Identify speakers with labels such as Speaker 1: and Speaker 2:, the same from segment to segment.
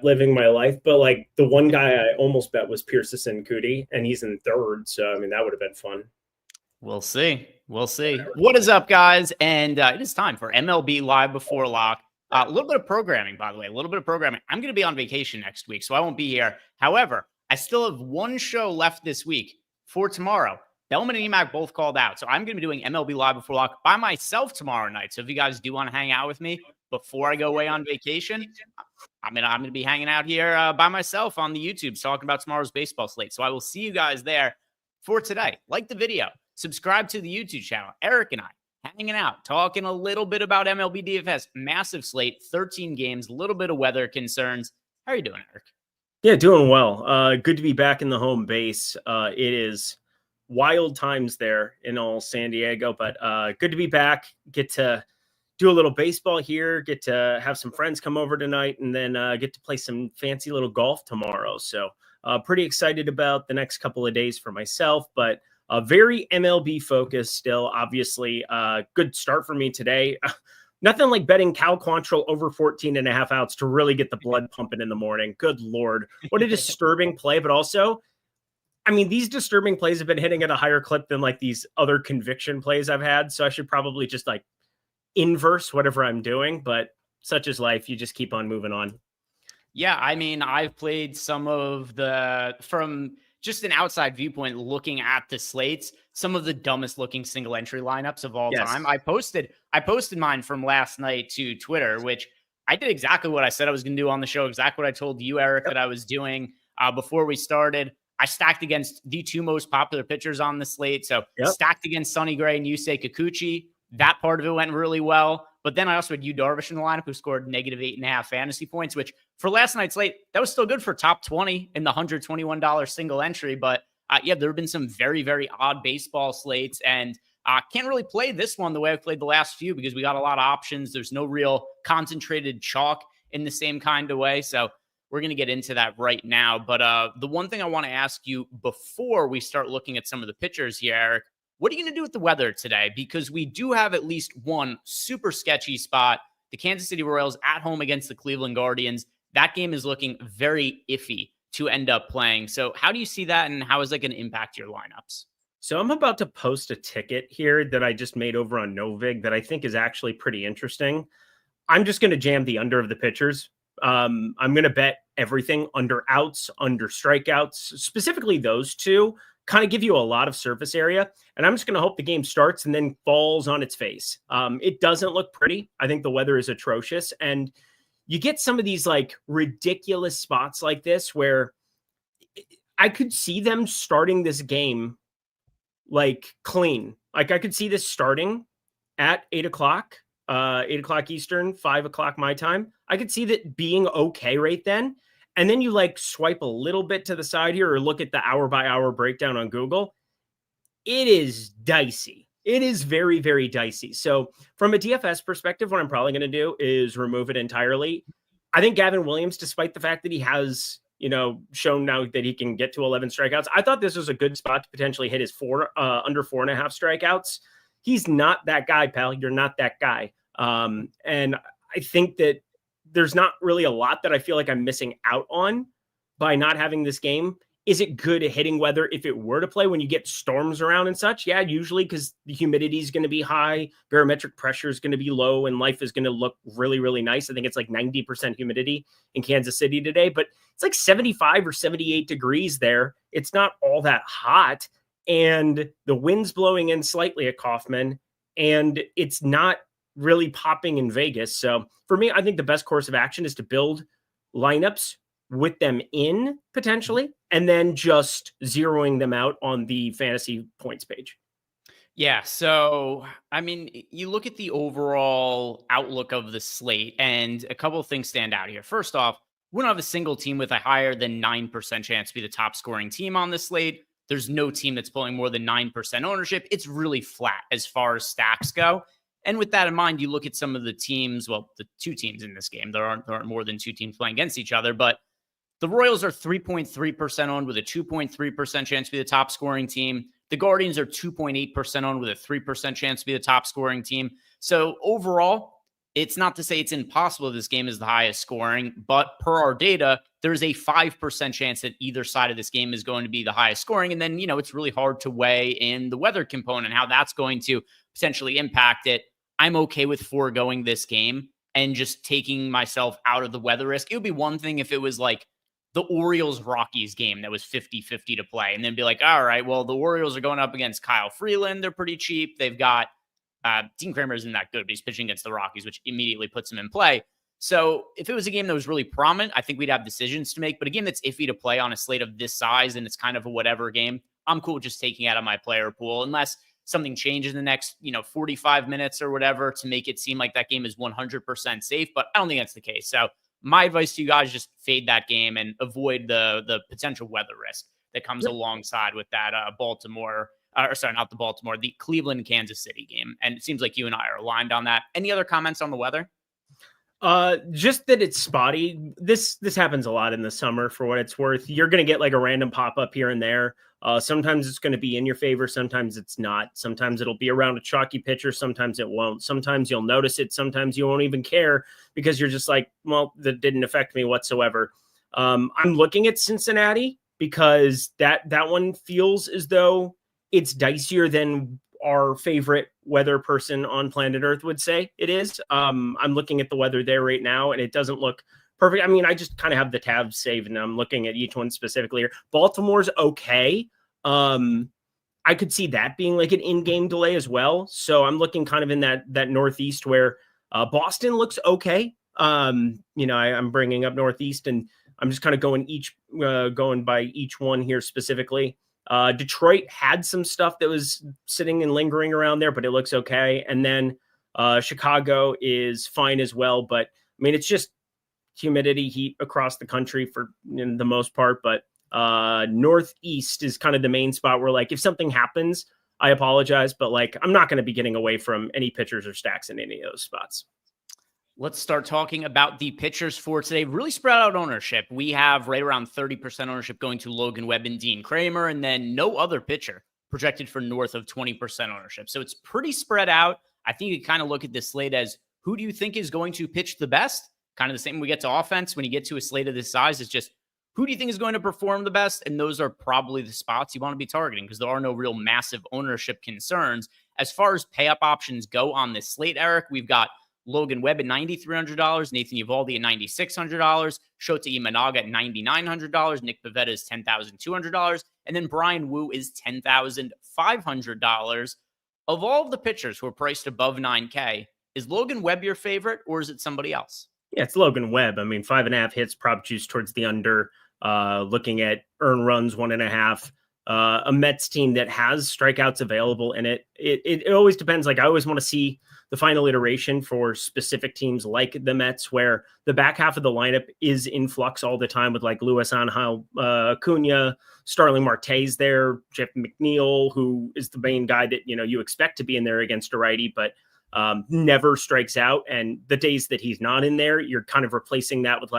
Speaker 1: living my life, but like the one guy I almost bet was Pearson Cootie, and he's in third. So, I mean, that would have been fun.
Speaker 2: We'll see. We'll see. What is up, guys? And it is time for MLB Live Before Lock. A little bit of programming, by the way, a little bit of programming. I'm going to be on vacation next week, so I won't be here. However, I still have one show left this week for tomorrow. Bellman and EMAC both called out, so I'm going to be doing MLB Live Before Lock by myself tomorrow night. So if you guys do want to hang out with me before I go away on vacation, I'm going to be hanging out here by myself on the YouTube talking about tomorrow's baseball slate. So I will see you guys there for today. Like the video. Subscribe to the YouTube channel. Eric and I hanging out, talking a little bit about MLB DFS. Massive slate, 13 games, a little bit of weather concerns. How are you doing, Eric?
Speaker 1: Yeah, doing well. Good to be back in the home base. It is wild times there in all San Diego, but good to be back. Get to do a little baseball here, get to have some friends come over tonight, and then get to play some fancy little golf tomorrow. So pretty excited about the next couple of days for myself, but very MLB focused still, obviously. Good start for me today. Nothing like betting Cal Quantrill over 14.5 outs to really get the blood pumping in the morning. Good Lord. What a disturbing play. But also, I mean, these disturbing plays have been hitting at a higher clip than like these other conviction plays I've had. So I should probably just like inverse whatever I'm doing. But such is life. You just keep on moving on.
Speaker 2: Yeah, I mean, I've played some of from just an outside viewpoint, looking at the slates, some of the dumbest looking single entry lineups of all time. I posted mine from last night to Twitter, which I did exactly what I said I was going to do on the show. Exactly what I told you, Eric, that I was doing before we started. I stacked against the two most popular pitchers on the slate. So stacked against Sonny Gray and Yusei Kikuchi. That part of it went really well. But then I also had Yu Darvish in the lineup, who scored -8.5 fantasy points, which for last night's slate, that was still good for top 20 in the $121 single entry. But yeah, there have been some very, very odd baseball slates, and can't really play this one the way I've played the last few because we got a lot of options. There's no real concentrated chalk in the same kind of way. So we're going to get into that right now. But the one thing I want to ask you before we start looking at some of the pitchers here, Eric, what are you going to do with the weather today? Because we do have at least one super sketchy spot. The Kansas City Royals at home against the Cleveland Guardians. That game is looking very iffy to end up playing. So how do you see that, and how is that going to impact your lineups?
Speaker 1: So I'm about to post a ticket here that I just made over on NoVig that I think is actually pretty interesting. I'm just going to jam the under of the pitchers. I'm going to bet everything under outs, under strikeouts, specifically those two. Kind of give you a lot of surface area. And I'm just going to hope the game starts and then falls on its face. It doesn't look pretty. I think the weather is atrocious. And you get some of these like ridiculous spots like this where I could see them starting this game like clean. Like I could see this starting at 8 o'clock Eastern, 5 o'clock my time. I could see that being okay right then. And then you like swipe a little bit to the side here or look at the hour by hour breakdown on Google. It is dicey. It is very, very dicey. So from a DFS perspective, what I'm probably going to do is remove it entirely. I think Gavin Williams, despite the fact that he has, shown now that he can get to 11 strikeouts, I thought this was a good spot to potentially hit his under 4.5 strikeouts. He's not that guy, pal. You're not that guy. And I think that there's not really a lot that I feel like I'm missing out on by not having this game. Is it good at hitting weather if it were to play when you get storms around and such? Yeah, usually because the humidity is going to be high, barometric pressure is going to be low, and life is going to look really, really nice. I think it's like 90% humidity in Kansas City today, but it's like 75 or 78 degrees there. It's not all that hot, and the wind's blowing in slightly at Kauffman, and it's not really popping in Vegas. So for me, I think the best course of action is to build lineups with them in potentially, and then just zeroing them out on the fantasy points page.
Speaker 2: Yeah. So, I mean, you look at the overall outlook of the slate, and a couple of things stand out here. First off, we don't have a single team with a higher than 9% chance to be the top scoring team on the slate. There's no team that's pulling more than 9% ownership. It's really flat as far as stacks go. And with that in mind, you look at some of the teams, well, the two teams in this game. There aren't more than two teams playing against each other, but the Royals are 3.3% owned with a 2.3% chance to be the top scoring team. The Guardians are 2.8% owned with a 3% chance to be the top scoring team. So overall, It's not to say it's impossible this game is the highest scoring, but per our data, there's a 5% chance that either side of this game is going to be the highest scoring. And then, it's really hard to weigh in the weather component, how that's going to potentially impact it. I'm okay with foregoing this game and just taking myself out of the weather risk. It would be one thing if it was like the Orioles-Rockies game that was 50-50 to play, and then be like, all right, well, the Orioles are going up against Kyle Freeland. They're pretty cheap. They've got Dean Kramer isn't that good, but he's pitching against the Rockies, which immediately puts him in play. So if it was a game that was really prominent, I think we'd have decisions to make. But a game that's iffy to play on a slate of this size and it's kind of a whatever game, I'm cool with just taking out of my player pool unless something changes in the next, 45 minutes or whatever to make it seem like that game is 100% safe. But I don't think that's the case. So my advice to you guys, just fade that game and avoid the potential weather risk that comes alongside with that the Cleveland, Kansas City game. And it seems like you and I are aligned on that. Any other comments on the weather?
Speaker 1: Just that it's spotty. This happens a lot in the summer for what it's worth. You're going to get like a random pop up here and there. Sometimes it's going to be in your favor. Sometimes it's not. Sometimes it'll be around a chalky pitcher. Sometimes it won't. Sometimes you'll notice it. Sometimes you won't even care because you're just like, well, that didn't affect me whatsoever. I'm looking at Cincinnati because that one feels as though it's dicier than our favorite weather person on planet Earth would say it is. I'm looking at the weather there right now, and it doesn't look perfect. I mean, I just kind of have the tabs saved, and I'm looking at each one specifically here. Baltimore's okay. I could see that being like an in-game delay as well. So I'm looking kind of in that Northeast where Boston looks okay. I'm bringing up Northeast, and I'm just kind of going by each one here specifically. Detroit had some stuff that was sitting and lingering around there, but it looks okay. And then Chicago is fine as well. But I mean, it's just humidity, heat across the country for the most part. But Northeast is kind of the main spot where, like, if something happens, I apologize. But like, I'm not going to be getting away from any pitchers or stacks in any of those spots.
Speaker 2: Let's start talking about the pitchers for today. Really spread out ownership. We have right around 30% ownership going to Logan Webb and Dean Kramer, and then no other pitcher projected for north of 20% ownership. So it's pretty spread out. I think you kind of look at this slate as, who do you think is going to pitch the best? Kind of the same when we get to offense. When you get to a slate of this size, it's just, who do you think is going to perform the best? And those are probably the spots you want to be targeting because there are no real massive ownership concerns. As far as pay-up options go on this slate, Eric, we've got Logan Webb at $9,300, Nathan Eovaldi at $9,600, Shota Imanaga at $9,900, Nick Pivetta is $10,200, and then Brian Wu is $10,500. Of all of the pitchers who are priced above $9K, is Logan Webb your favorite, or is it somebody else?
Speaker 1: Yeah, it's Logan Webb. I mean, 5.5 hits, prop juice towards the under. Looking at earn runs 1.5. A Mets team that has strikeouts available in it. It always depends. Like, I always want to see the final iteration for specific teams like the Mets, where the back half of the lineup is in flux all the time with like Luis Angel Acuna, Starling Marte's there, Jeff McNeil, who is the main guy that, you expect to be in there against a righty, but never strikes out. And the days that he's not in there, you're kind of replacing that with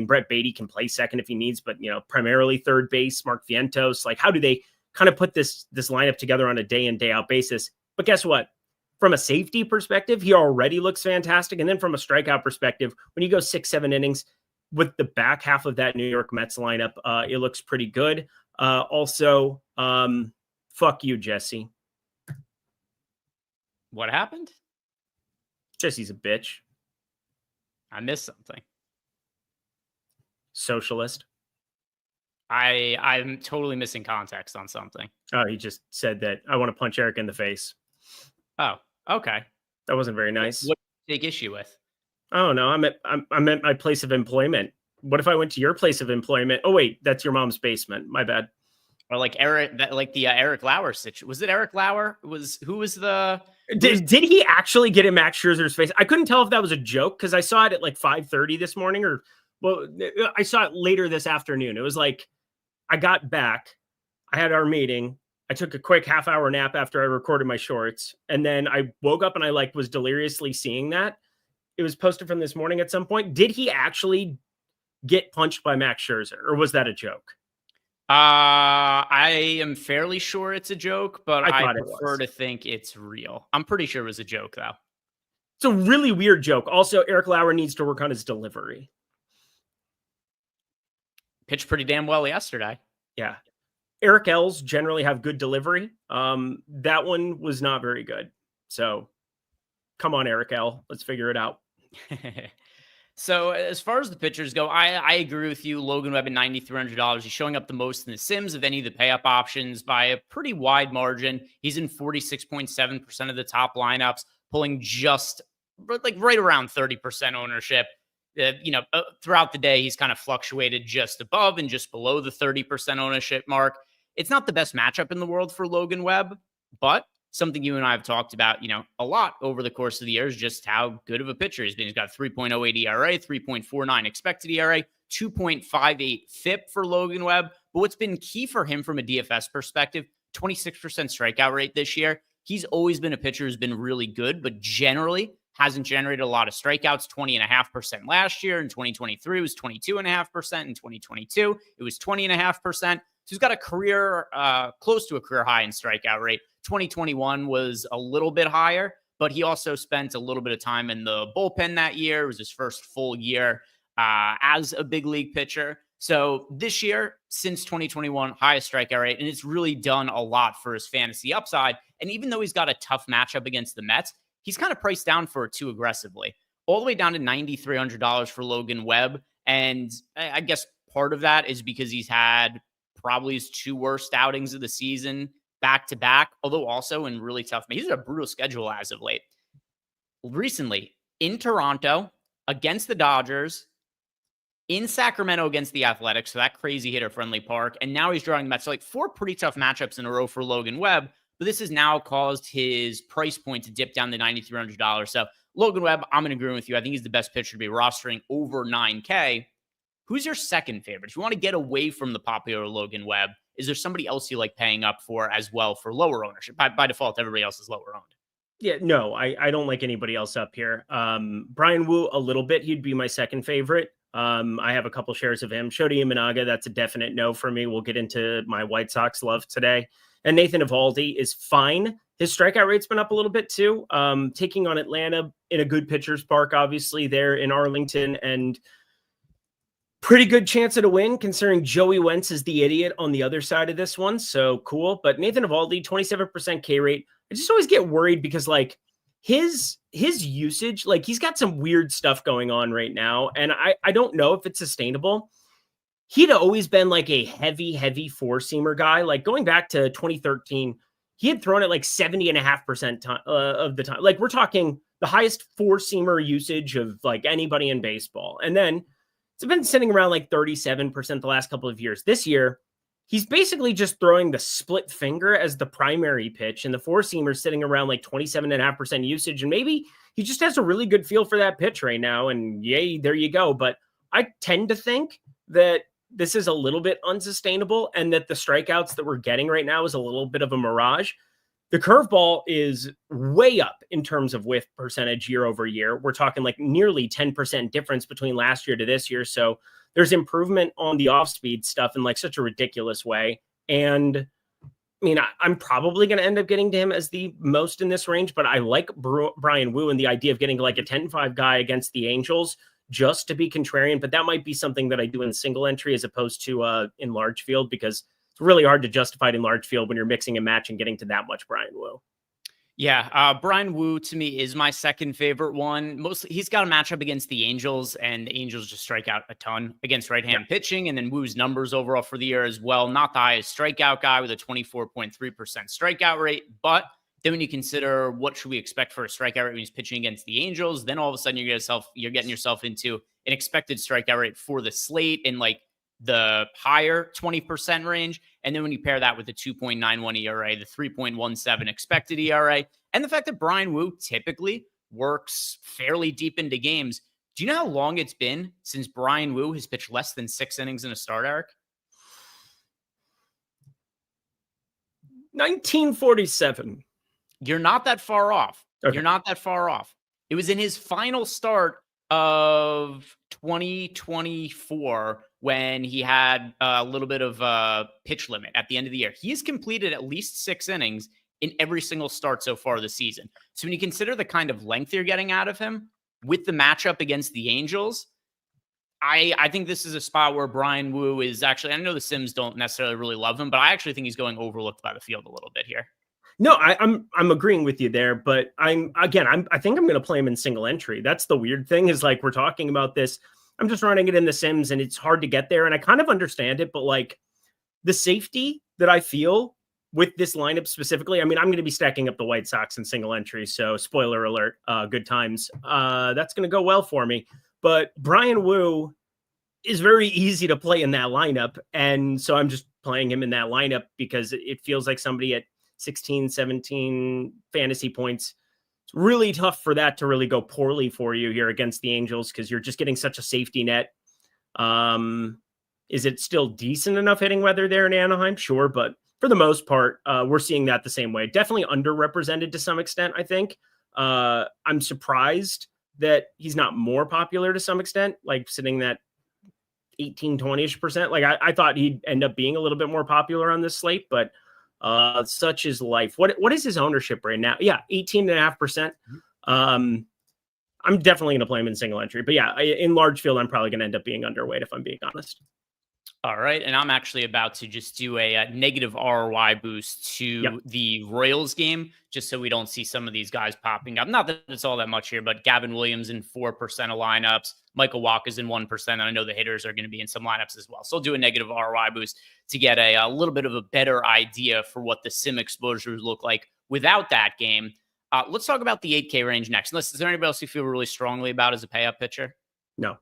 Speaker 1: Brett Beatty can play second if he needs, but primarily third base. Mark Vientos. Like, how do they kind of put this lineup together on a day in, day out basis? But guess what? From a safety perspective, he already looks fantastic. And then from a strikeout perspective, when you go 6-7 innings with the back half of that New York Mets lineup, it looks pretty good. Also, fuck you, Jesse.
Speaker 2: What happened?
Speaker 1: Jesse's a bitch.
Speaker 2: I missed something.
Speaker 1: Socialist.
Speaker 2: I'm totally missing context on something.
Speaker 1: Oh, he just said that I want to punch Eric in the face.
Speaker 2: Oh, okay.
Speaker 1: That wasn't very nice.
Speaker 2: What do you take issue with?
Speaker 1: Oh no, I'm at my place of employment. What if I went to your place of employment? Oh wait, that's your mom's basement. My bad.
Speaker 2: Or like Eric, the Eric Lauer situation. Was it Eric Lauer? Who was the?
Speaker 1: Did he actually get in Max Scherzer's face? I couldn't tell if that was a joke because I saw it at like 5:30 this morning, I saw it later this afternoon. It was like I got back, I had our meeting. I took a quick half-hour nap after I recorded my shorts, and then I woke up and I was deliriously seeing that. It was posted from this morning at some point. Did he actually get punched by Max Scherzer, or was that a joke?
Speaker 2: I am fairly sure it's a joke, but I prefer to think it's real. I'm pretty sure it was a joke, though.
Speaker 1: It's a really weird joke. Also, Eric Lauer needs to work on his delivery.
Speaker 2: Pitched pretty damn well yesterday.
Speaker 1: Yeah. Eric L's generally have good delivery. That one was not very good. So come on, Eric L. Let's figure it out.
Speaker 2: So as far as the pitchers go, I agree with you. Logan Webb at $9,300. He's showing up the most in the Sims of any of the pay-up options by a pretty wide margin. He's in 46.7% of the top lineups, pulling just like right around 30% ownership. Throughout the day, he's kind of fluctuated just above and just below the 30% ownership mark. It's not the best matchup in the world for Logan Webb, but something you and I have talked about, a lot over the course of the year is just how good of a pitcher he's been. He's got 3.08 ERA, 3.49 expected ERA, 2.58 FIP for Logan Webb. But what's been key for him from a DFS perspective, 26% strikeout rate this year. He's always been a pitcher who's been really good, but generally hasn't generated a lot of strikeouts, 20.5% last year. In 2023, it was 22.5%. In 2022, it was 20.5%. So he's got a career, close to a career high in strikeout rate. 2021 was a little bit higher, but he also spent a little bit of time in the bullpen that year. It was his first full year as a big league pitcher. So this year, since 2021, highest strikeout rate, and it's really done a lot for his fantasy upside. And even though he's got a tough matchup against the Mets, he's kind of priced down for it too aggressively, all the way down to $9,300 for Logan Webb. And I guess part of that is because he's had probably his two worst outings of the season back to back, although also in really tough. He's had a brutal schedule as of late. Recently, in Toronto against the Dodgers, in Sacramento against the Athletics, so that crazy hitter-friendly park, and now he's drawing the Mets. So like 4 pretty tough matchups in a row for Logan Webb, but this has now caused his price point to dip down to $9,300. So Logan Webb, I'm going to agree with you. I think he's the best pitcher to be rostering over 9K. Who's your second favorite? If you want to get away from the popular Logan Webb, is there somebody else you like paying up for as well for lower ownership? By default, everybody else is lower owned.
Speaker 1: Yeah, no, I don't like anybody else up here. Brian Wu, a little bit. He'd be my second favorite. I have a couple shares of him. Shota Imanaga, that's a definite no for me. We'll get into my White Sox love today. And Nathan Eovaldi is fine. His strikeout rate's been up a little bit too. Taking on Atlanta in a good pitcher's park, obviously, there in Arlington, and pretty good chance at a win, considering Joey Wentz is the idiot on the other side of this one. So cool. But Nathan Eovaldi, 27% K rate. I just always get worried because like his usage, like he's got some weird stuff going on right now. And I don't know if it's sustainable. He'd always been like a heavy four-seamer guy. Like going back to 2013, he had thrown it like 70.5% of the time. Like we're talking the highest four-seamer usage of like anybody in baseball. And then it's been sitting around like 37% the last couple of years. This year, he's basically just throwing the split finger as the primary pitch, and the four-seamer sitting around like 27.5% usage. And maybe he just has a really good feel for that pitch right now. And yay, there you go. But I tend to think that this is a little bit unsustainable and that the strikeouts that we're getting right now is a little bit of a mirage. The curveball is way up in terms of whiff percentage year over year. We're talking like nearly 10% difference between last year to this year. So there's improvement on the off-speed stuff in like such a ridiculous way. And I mean, I'm probably going to end up getting to him as the most in this range, but I like Brian Wu and the idea of getting like a 10-5 guy against the Angels just to be contrarian. But that might be something that I do in single entry as opposed to in large field, because it's really hard to justify it in large field when you're mixing and matching getting to that much Brian Wu.
Speaker 2: Yeah, Brian Wu to me is my second favorite one. Mostly, he's got a matchup against the Angels, and the Angels just strike out a ton against right-hand pitching. And then Wu's numbers overall for the year as well, not the highest strikeout guy with a 24.3% strikeout rate. But then when you consider what should we expect for a strikeout rate when he's pitching against the Angels, then all of a sudden you're getting yourself into an expected strikeout rate for the slate in like the higher 20% range. And then when you pair that with the 2.91 ERA, the 3.17 expected ERA, and the fact that Brian Wu typically works fairly deep into games. Do you know how long it's been since Brian Wu has pitched less than 6 innings in a start, Eric?
Speaker 1: 1947.
Speaker 2: You're not that far off.
Speaker 1: Okay.
Speaker 2: You're not that far off. It was in his final start of 2024 when he had a little bit of a pitch limit at the end of the year. He has completed at least 6 innings in every single start so far this season. So when you consider the kind of length you're getting out of him with the matchup against the Angels, I think this is a spot where Brian Wu is actually, I know the Sims don't necessarily really love him, but I actually think he's going overlooked by the field a little bit here.
Speaker 1: No, I'm agreeing with you there, but I think I'm going to play him in single entry. That's the weird thing is like, we're talking about this. I'm just running it in the Sims and it's hard to get there. And I kind of understand it, but like the safety that I feel with this lineup specifically, I mean, I'm going to be stacking up the White Sox in single entry. So spoiler alert, good times. That's going to go well for me. But Brian Wu is very easy to play in that lineup. And so I'm just playing him in that lineup because it feels like somebody at 16, 17 fantasy points. It's really tough for that to really go poorly for you here against the Angels because you're just getting such a safety net. Is it still decent enough hitting weather there in Anaheim? Sure, but for the most part, we're seeing that the same way. Definitely underrepresented to some extent, I think. I'm surprised that he's not more popular to some extent, like sitting that 18, 20-ish%. Like I thought he'd end up being a little bit more popular on this slate, but such is life. What is his ownership right now? Yeah, 18.5%. I'm definitely going to play him in single entry, but yeah, in large field, I'm probably going to end up being underweight if I'm being honest.
Speaker 2: All right. And I'm actually about to just do a negative ROI boost to the Royals game, just so we don't see some of these guys popping up. Not that it's all that much here, but Gavin Williams in 4% of lineups. Michael Wacha's in 1%. And I know the hitters are going to be in some lineups as well. So I'll do a negative ROI boost to get a little bit of a better idea for what the sim exposures look like without that game. Let's talk about the 8K range next. Is there anybody else you feel really strongly about as a pay-up pitcher?
Speaker 1: No.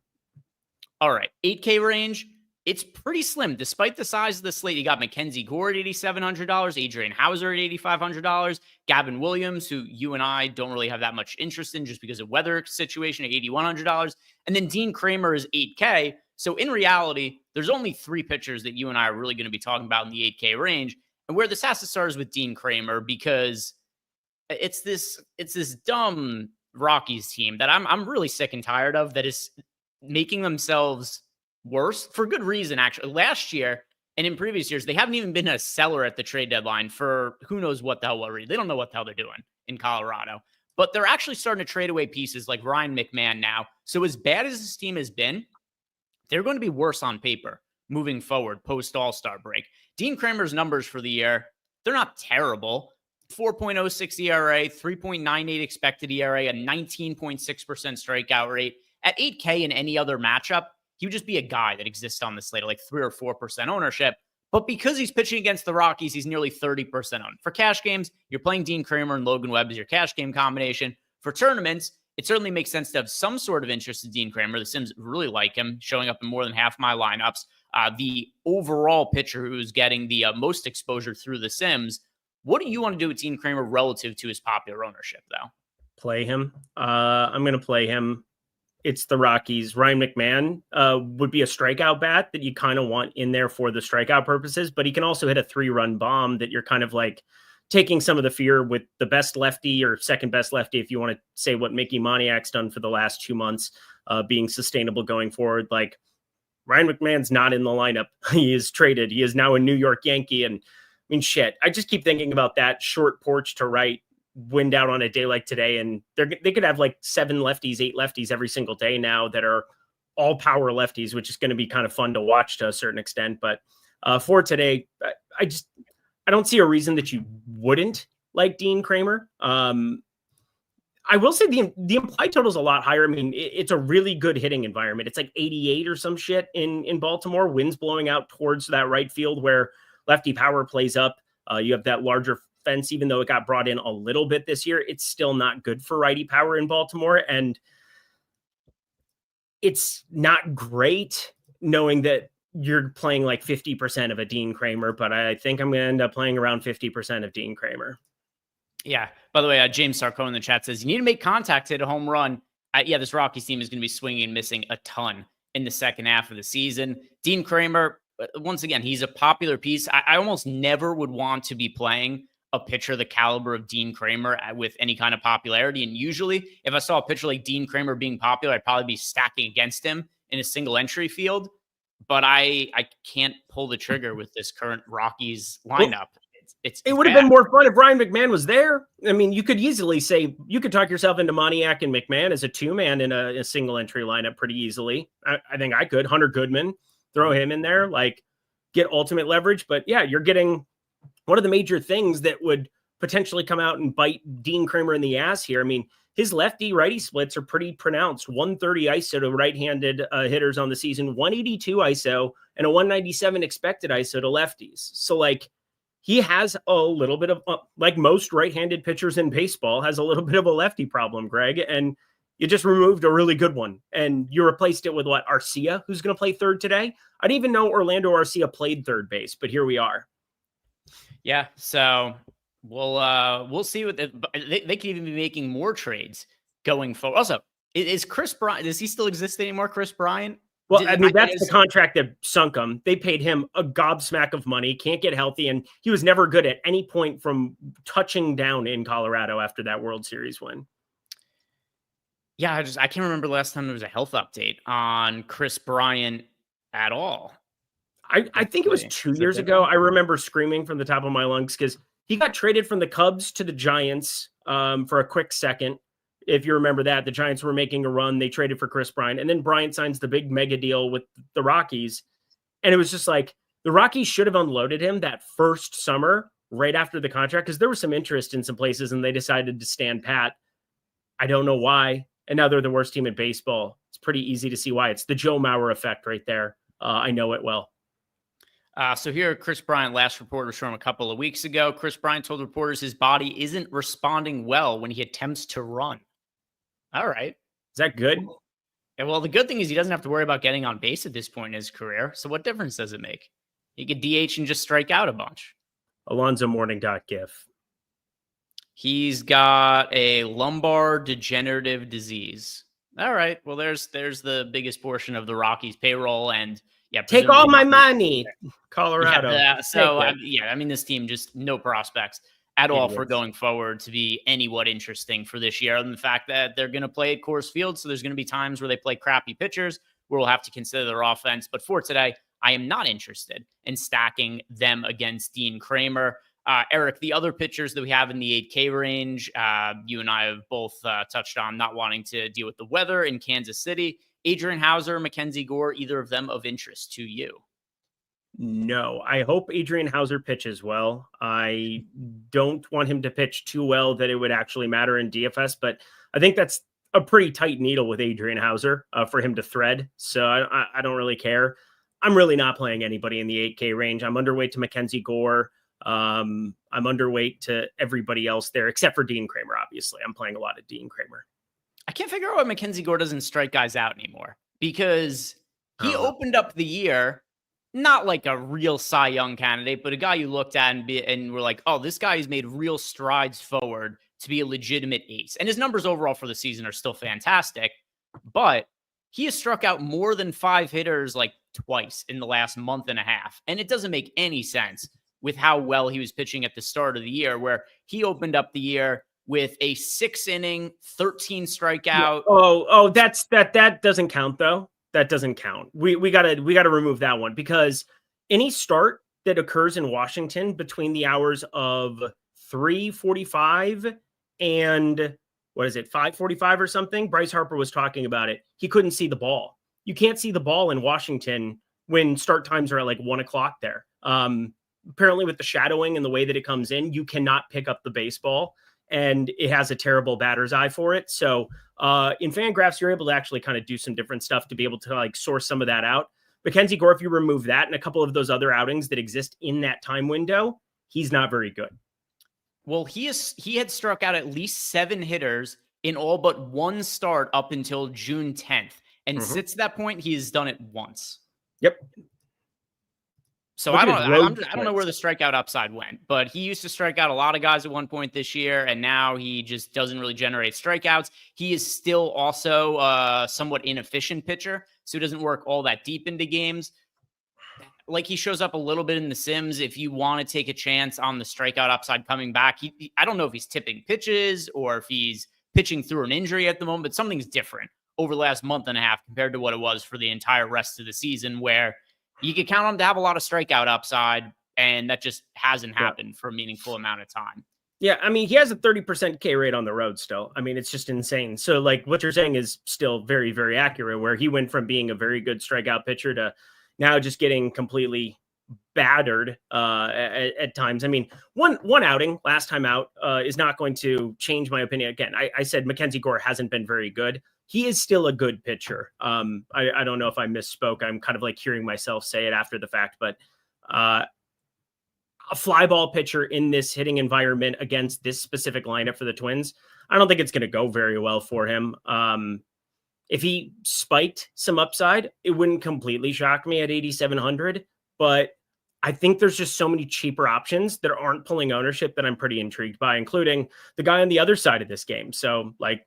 Speaker 2: All right. 8K range. It's pretty slim. Despite the size of the slate, you got Mackenzie Gore at $8,700, Adrian Hauser at $8,500, Gavin Williams, who you and I don't really have that much interest in just because of weather situation, at $8,100. And then Dean Kramer is 8K. So in reality, there's only 3 pitchers that you and I are really going to be talking about in the 8K range. And where this has to start is with Dean Kramer, because it's this dumb Rockies team that I'm really sick and tired of, that is making themselves worse for good reason. Actually, last year and in previous years, they haven't even been a seller at the trade deadline for who knows what the hell. They don't know what the hell they're doing in Colorado, but they're actually starting to trade away pieces like Ryan McMahon now. So as bad as this team has been, they're going to be worse on paper moving forward post All-Star break. Dean Kramer's numbers for the year, they're not terrible. 4.06 ERA, 3.98 expected ERA, a 19.6% strikeout rate. At 8K in any other matchup, he would just be a guy that exists on the slate, like 3 or 4% ownership. But because he's pitching against the Rockies, he's nearly 30% owned. For cash games, you're playing Dean Kramer and Logan Webb as your cash game combination. For tournaments, it certainly makes sense to have some sort of interest in Dean Kramer. The Sims really like him, showing up in more than half my lineups. The overall pitcher who's getting the most exposure through the Sims. What do you want to do with Dean Kramer relative to his popular ownership, though?
Speaker 1: Play him. I'm going to play him. It's the Rockies. Ryan McMahon would be a strikeout bat that you kind of want in there for the strikeout purposes, but he can also hit a 3-run bomb that you're kind of like taking some of the fear with the best lefty or second best lefty, if you want to say what Mickey Moniak's done for the last 2 months, being sustainable going forward. Like Ryan McMahon's not in the lineup. He is traded. He is now a New York Yankee. And I mean, shit, I just keep thinking about that short porch to right wind out on a day like today, and they could have like 7 lefties, 8 lefties every single day now that are all power lefties, which is going to be kind of fun to watch to a certain extent. But for today, I don't see a reason that you wouldn't like Dean Kramer. I will say the implied total is a lot higher. I mean, it's a really good hitting environment. It's like 88 or some shit in Baltimore. Winds blowing out towards that right field where lefty power plays up. You have that larger fence, even though it got brought in a little bit this year, it's still not good for righty power in Baltimore. And it's not great knowing that you're playing like 50% of a Dean Kramer, but I think I'm going to end up playing around 50% of Dean Kramer.
Speaker 2: Yeah. By the way, James Sarko in the chat says, you need to make contact, hit a home run. This Rockies team is going to be swinging and missing a ton in the second half of the season. Dean Kramer, once again, he's a popular piece. I almost never would want to be playing a pitcher the caliber of Dean Kramer with any kind of popularity. And usually if I saw a pitcher like Dean Kramer being popular, I'd probably be stacking against him in a single entry field. But I can't pull the trigger with this current Rockies lineup.
Speaker 1: It would have been more fun if Ryan McMahon was there. I mean, you could easily say you could talk yourself into Moniak and McMahon as a 2-man in a single entry lineup pretty easily. I think I could. Hunter Goodman, throw him in there, like get ultimate leverage. But yeah, you're getting one of the major things that would potentially come out and bite Dean Kramer in the ass here. I mean, his lefty-righty splits are pretty pronounced. 130 ISO to right-handed hitters on the season, 182 ISO, and a 197 expected ISO to lefties. So, like, he has a little bit of, like most right-handed pitchers in baseball, has a little bit of a lefty problem, Greg. And you just removed a really good one. And you replaced it with what? Arcia, who's going to play third today? I didn't even know Orlando Arcia played third base, but here we are.
Speaker 2: Yeah, so we'll see what they could even be making more trades going forward. Also, is Chris Bryant, does he still exist anymore, Chris Bryant?
Speaker 1: Well, I mean, that's the contract that sunk him. They paid him a gobsmack of money, can't get healthy, and he was never good at any point from touching down in Colorado after that World Series win.
Speaker 2: Yeah, I can't remember the last time there was a health update on Chris Bryant at all.
Speaker 1: I think it was 2 years ago. I remember screaming from the top of my lungs because he got traded from the Cubs to the Giants for a quick second. If you remember that, the Giants were making a run. They traded for Chris Bryant. And then Bryant signs the big mega deal with the Rockies. And it was just like the Rockies should have unloaded him that first summer right after the contract because there was some interest in some places and they decided to stand pat. I don't know why. And now they're the worst team in baseball. It's pretty easy to see why. It's the Joe Mauer effect right there. I know it well.
Speaker 2: So here, Chris Bryant, last report was from a couple of weeks ago. Chris Bryant told reporters his body isn't responding well when he attempts to run. All right.
Speaker 1: Is that good?
Speaker 2: Yeah, well, the good thing is he doesn't have to worry about getting on base at this point in his career. So what difference does it make? He could DH and just strike out a bunch.
Speaker 1: Alonzo Mourning.gif.
Speaker 2: He's got a lumbar degenerative disease. All right. Well, there's the biggest portion of the Rockies payroll. And yeah,
Speaker 1: take all my money, Colorado.
Speaker 2: I mean, this team just no prospects at all for going forward to be anywhat interesting for this year. Other than the fact that they're going to play at Coors Field. So there's going to be times where they play crappy pitchers where we'll have to consider their offense. But for today, I am not interested in stacking them against Dean Kramer. Eric, the other pitchers that we have in the 8K range, you and I have both touched on not wanting to deal with the weather in Kansas City. Adrian Hauser, Mackenzie Gore, either of them of interest to you?
Speaker 1: No, I hope Adrian Hauser pitches well. I don't want him to pitch too well that it would actually matter in DFS, but I think that's a pretty tight needle with Adrian Hauser for him to thread. So I don't really care. I'm really not playing anybody in the 8K range. I'm underweight to Mackenzie Gore. I'm underweight to everybody else there, except for Dean Kramer, obviously. I'm playing a lot of Dean Kramer.
Speaker 2: I can't figure out why Mackenzie Gore doesn't strike guys out anymore because he opened up the year not like a real Cy Young candidate, but a guy you looked at and were like, oh, this guy has made real strides forward to be a legitimate ace. And his numbers overall for the season are still fantastic, but he has struck out more than 5 hitters like twice in the last month and a half. And it doesn't make any sense with how well he was pitching at the start of the year, where he opened up the year with a 6-inning, 13 strikeout.
Speaker 1: That doesn't count though. That doesn't count. We gotta remove that one because any start that occurs in Washington between the hours of 3:45 and 5:45 or something. Bryce Harper was talking about it. He couldn't see the ball. You can't see the ball in Washington when start times are at like 1 o'clock there. Apparently with the shadowing and the way that it comes in, you cannot pick up the baseball. And it has a terrible batter's eye for it. So in FanGraphs, you're able to actually kind of do some different stuff to be able to like source some of that out. Mackenzie Gore, if you remove that and a couple of those other outings that exist in that time window, he's not very good.
Speaker 2: Well, he had struck out at least 7 hitters in all but one start up until June 10th. And since that point, he has done it once.
Speaker 1: Yep.
Speaker 2: So I don't know where the strikeout upside went, but he used to strike out a lot of guys at one point this year, and now he just doesn't really generate strikeouts. He is still also a somewhat inefficient pitcher, so he doesn't work all that deep into games. Like he shows up a little bit in the Sims. If you want to take a chance on the strikeout upside coming back, I don't know if he's tipping pitches or if he's pitching through an injury at the moment, but something's different over the last month and a half compared to what it was for the entire rest of the season, where you could count on him to have a lot of strikeout upside and that just hasn't happened for a meaningful amount of time.
Speaker 1: Yeah, I mean, he has a 30% K rate on the road still. I mean, it's just insane. So, like, what you're saying is still very, very accurate, where he went from being a very good strikeout pitcher to now just getting completely battered at times. I mean, one outing last time out is not going to change my opinion. Again, I said Mackenzie Gore hasn't been very good. He is still a good pitcher. I don't know if I misspoke. I'm kind of like hearing myself say it after the fact, but a fly ball pitcher in this hitting environment against this specific lineup for the Twins, I don't think it's going to go very well for him. If he spiked some upside, it wouldn't completely shock me at 8,700, but I think there's just so many cheaper options that aren't pulling ownership that I'm pretty intrigued by, including the guy on the other side of this game. So like,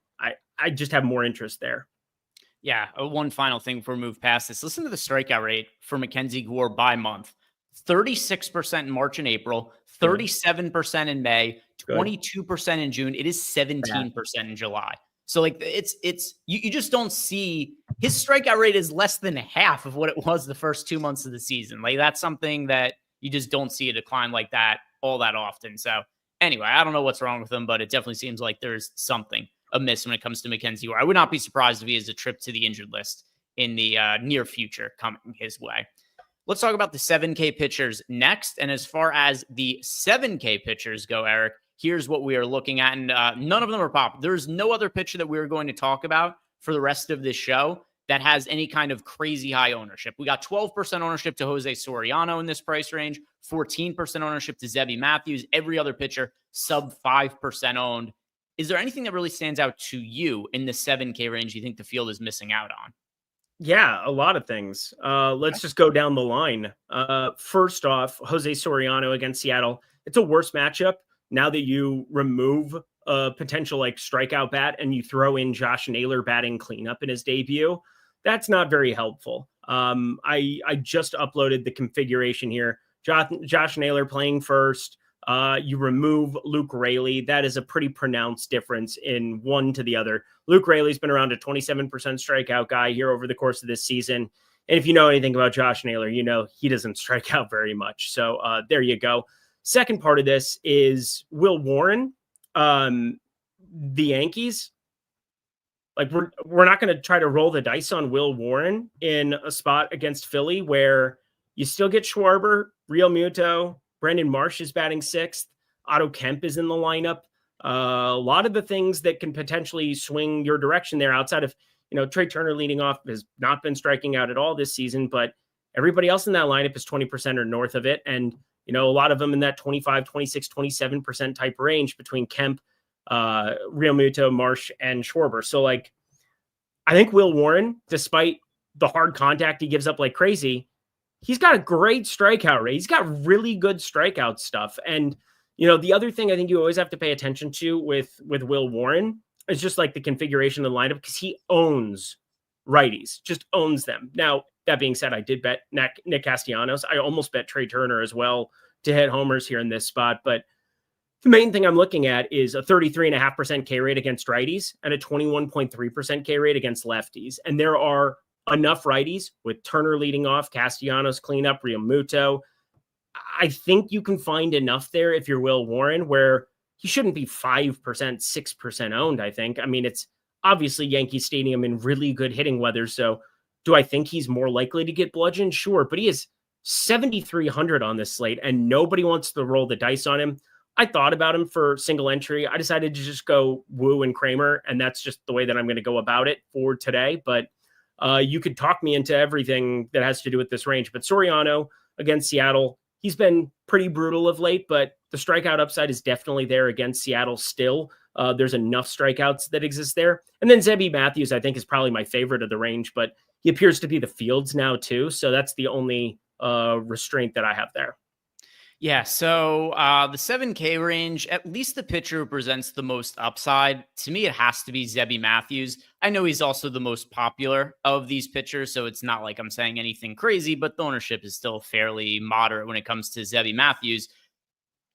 Speaker 1: I just have more interest there.
Speaker 2: Yeah. One final thing before we move past this, listen to the strikeout rate for Mackenzie Gore by month. 36% in March and April, 37% in May, 22% in June. It is 17% in July. So like it's you just don't see his strikeout rate is less than half of what it was the first 2 months of the season. Like that's something that you just don't see a decline like that all that often. So anyway, I don't know what's wrong with him, but it definitely seems like there's something amiss when it comes to Mackenzie Gore. I would not be surprised if he has a trip to the injured list in the near future coming his way. Let's talk about the 7K pitchers next. And as far as the 7K pitchers go, Eric, here's what we are looking at. And none of them are pop. There's no other pitcher that we're going to talk about for the rest of this show that has any kind of crazy high ownership. We got 12% ownership to Jose Soriano in this price range, 14% ownership to Zebby Matthews. Every other pitcher sub 5% owned. Is there anything that really stands out to you in the 7K range you think the field is missing out on?
Speaker 1: Yeah, a lot of things. Let's just go down the line. First off, Jose Soriano against Seattle. It's a worse matchup now that you remove a potential like strikeout bat and you throw in Josh Naylor batting cleanup in his debut. That's not very helpful. I just uploaded the configuration here. Josh Naylor playing first. You remove Luke Raley. That is a pretty pronounced difference in one to the other. Luke Raley's been around a 27% strikeout guy here over the course of this season. And if you know anything about Josh Naylor, you know he doesn't strike out very much. So there you go. Second part of this is Will Warren. The Yankees, like we're not going to try to roll the dice on Will Warren in a spot against Philly where you still get Schwarber, Real Muto, Brandon Marsh is batting sixth. Otto Kemp is in the lineup. A lot of the things that can potentially swing your direction there outside of, Trey Turner leading off has not been striking out at all this season, but everybody else in that lineup is 20% or north of it. And, a lot of them in that 25, 26, 27% type range between Kemp, Real Muto, Marsh, and Schwarber. So I think Will Warren, despite the hard contact he gives up like crazy, he's got a great strikeout rate. He's got really good strikeout stuff. And, the other thing I think you always have to pay attention to with Will Warren is just like the configuration of the lineup, because he owns righties, just owns them. Now, that being said, I did bet Nick Castellanos. I almost bet Trey Turner as well to hit homers here in this spot. But the main thing I'm looking at is a 33.5% K rate against righties and a 21.3% K rate against lefties. And there are enough righties with Turner leading off, Castellanos cleanup, Real Muto. I think you can find enough there if you're Will Warren where he shouldn't be 5%, 6% owned, I think. I mean, it's obviously Yankee Stadium in really good hitting weather. So do I think he's more likely to get bludgeoned? Sure. But he is 7,300 on this slate and nobody wants to roll the dice on him. I thought about him for single entry. I decided to just go Woo and Kramer. And that's just the way that I'm going to go about it for today. But you could talk me into everything that has to do with this range. But Soriano against Seattle, he's been pretty brutal of late, but the strikeout upside is definitely there against Seattle still. There's enough strikeouts that exist there. And then Zebby Matthews, I think, is probably my favorite of the range, but he appears to be the field's now too. So that's the only restraint that I have there.
Speaker 2: Yeah, so the 7K range, at least the pitcher who presents the most upside, to me, it has to be Zebby Matthews. I know he's also the most popular of these pitchers, so it's not like I'm saying anything crazy, but the ownership is still fairly moderate when it comes to Zebby Matthews.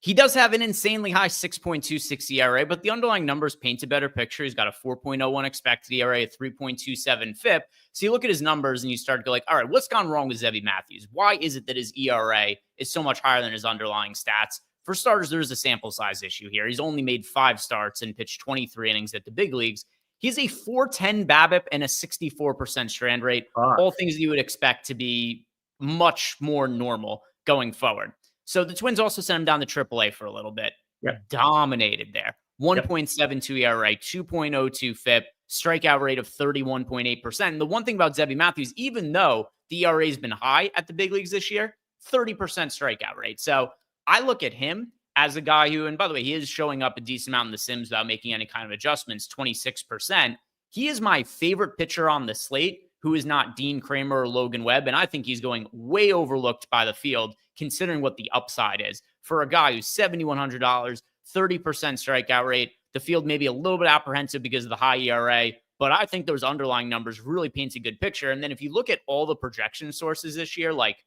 Speaker 2: He does have an insanely high 6.26 ERA, but the underlying numbers paint a better picture. He's got a 4.01 expected ERA, a 3.27 FIP. So you look at his numbers and you start to go like, all right, what's gone wrong with Zebby Matthews? Why is it that his ERA is so much higher than his underlying stats? For starters, there's a sample size issue here. He's only made 5 starts and pitched 23 innings at the big leagues. He's a 410 BABIP and a 64% strand rate, all things that you would expect to be much more normal going forward. So the Twins also sent him down to AAA for a little bit.
Speaker 1: Yep.
Speaker 2: Dominated there. 1.72 ERA, 2.02 FIP, strikeout rate of 31.8%. And the one thing about Zebby Matthews, even though the ERA has been high at the big leagues this year, 30% strikeout rate. So I look at him as a guy who, and by the way, he is showing up a decent amount in the Sims without making any kind of adjustments, 26%. He is my favorite pitcher on the slate who is not Dean Kramer or Logan Webb. And I think he's going way overlooked by the field, considering what the upside is. For a guy who's $7,100, 30% strikeout rate, the field may be a little bit apprehensive because of the high ERA, but I think those underlying numbers really paints a good picture. And then if you look at all the projection sources this year, like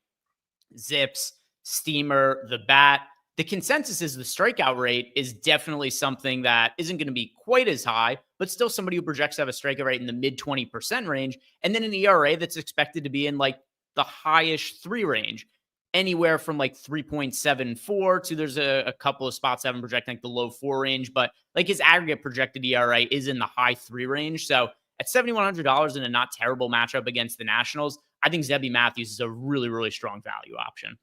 Speaker 2: Zips, Steamer, The Bat, the consensus is the strikeout rate is definitely something that isn't going to be quite as high, but still somebody who projects to have a strikeout rate in the mid 20% range. And then an ERA that's expected to be in like the highish 3 range, anywhere from like 3.74 to there's a couple of spots that I'm projecting like the low 4 range, but like his aggregate projected ERA is in the high 3 range. So at $7,100 in a not terrible matchup against the Nationals, I think Zebby Matthews is a really, really strong value option.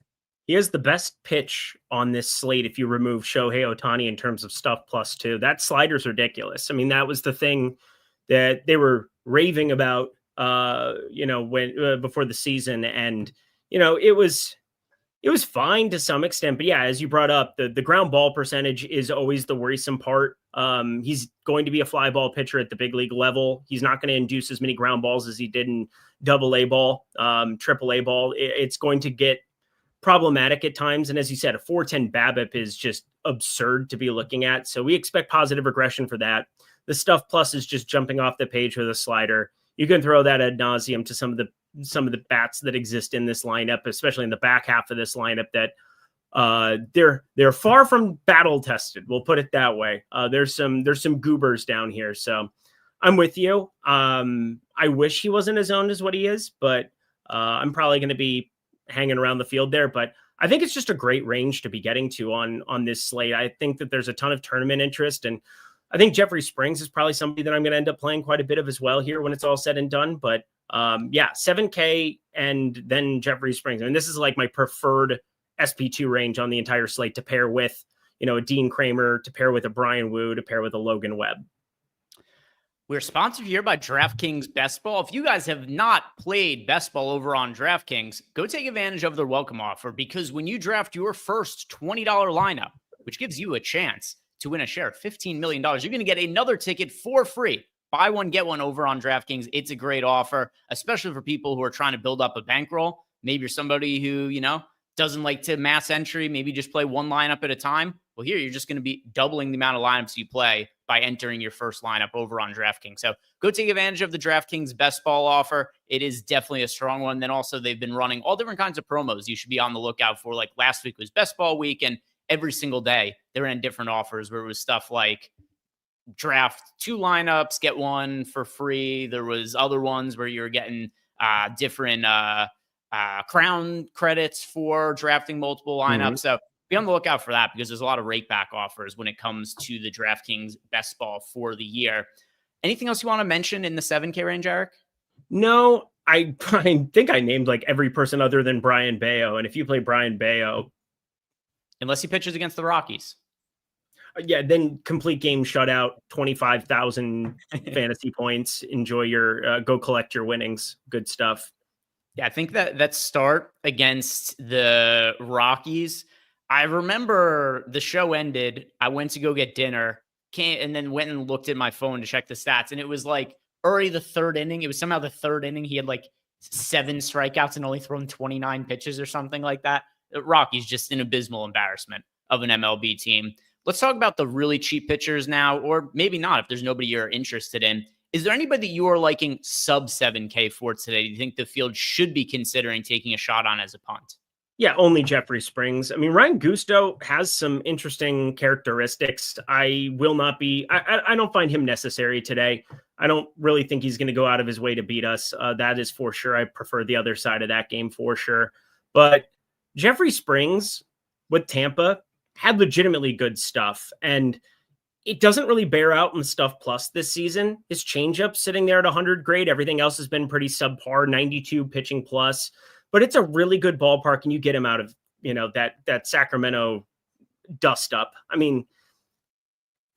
Speaker 1: He has the best pitch on this slate if you remove Shohei Ohtani in terms of stuff +2. That slider's ridiculous. I mean, that was the thing that they were raving about, when before the season, and it was fine to some extent. But yeah, as you brought up, the ground ball percentage is always the worrisome part. He's going to be a fly ball pitcher at the big league level. He's not going to induce as many ground balls as he did in AA ball, AAA ball. It's going to get problematic at times. And as you said, a 410 BABIP is just absurd to be looking at. So we expect positive regression for that. The stuff plus is just jumping off the page with a slider. You can throw that ad nauseum to some of the bats that exist in this lineup, especially in the back half of this lineup, that they're far from battle tested. We'll put it that way. There's some goobers down here. So I'm with you. I wish he wasn't as owned as what he is, but I'm probably going to be hanging around the field there. But I think it's just a great range to be getting to on this slate. I think that there's a ton of tournament interest, and I think Jeffrey Springs is probably somebody that I'm going to end up playing quite a bit of as well here when it's all said and done. But yeah, 7K and then Jeffrey Springs. I mean, this is like my preferred SP2 range on the entire slate to pair with, a Dean Kramer, to pair with a Brian Wu, to pair with a Logan Webb.
Speaker 2: We're sponsored here by DraftKings Best Ball. If you guys have not played Best Ball over on DraftKings, go take advantage of their welcome offer, because when you draft your first $20 lineup, which gives you a chance to win a share of $15 million, you're going to get another ticket for free. Buy one, get one over on DraftKings. It's a great offer, especially for people who are trying to build up a bankroll. Maybe you're somebody who, doesn't like to mass entry, maybe just play one lineup at a time. Well, here you're just going to be doubling the amount of lineups you play by entering your first lineup over on DraftKings. So go take advantage of the DraftKings Best Ball offer. It is definitely a strong one. Then also they've been running all different kinds of promos you should be on the lookout for. Like last week was Best Ball week, and every single day they ran different offers where it was stuff like draft 2 lineups, get one for free. There was other ones where you're getting different crown credits for drafting multiple lineups. Mm-hmm. So be on the lookout for that, because there's a lot of rake back offers when it comes to the DraftKings Best Ball for the year. Anything else you want to mention in the 7K range, Eric?
Speaker 1: No, I think I named like every person other than Brian Bayo. And if you play Brian Bayo,
Speaker 2: unless he pitches against the Rockies,
Speaker 1: yeah, then complete game shutout, 25,000 fantasy points. Enjoy your go collect your winnings. Good stuff.
Speaker 2: Yeah, I think that start against the Rockies, I remember the show ended. I went to go get dinner, and then went and looked at my phone to check the stats. And it was like already the 3rd inning. It was somehow the 3rd inning. He had like 7 strikeouts and only thrown 29 pitches or something like that. The Rockies, just an abysmal embarrassment of an MLB team. Let's talk about the really cheap pitchers now, or maybe not if there's nobody you're interested in. Is there anybody that you are liking sub 7K for today? Do you think the field should be considering taking a shot on as a punt?
Speaker 1: Yeah, only Jeffrey Springs. I mean, Ryan Gusto has some interesting characteristics. I will not be, I don't find him necessary today. I don't really think he's going to go out of his way to beat us. That is for sure. I prefer the other side of that game for sure. But Jeffrey Springs with Tampa had legitimately good stuff. And it doesn't really bear out in the stuff plus this season. His changeup sitting there at 100 grade. Everything else has been pretty subpar, 92 pitching plus. But it's a really good ballpark, and you get him out of, that Sacramento dust up. I mean,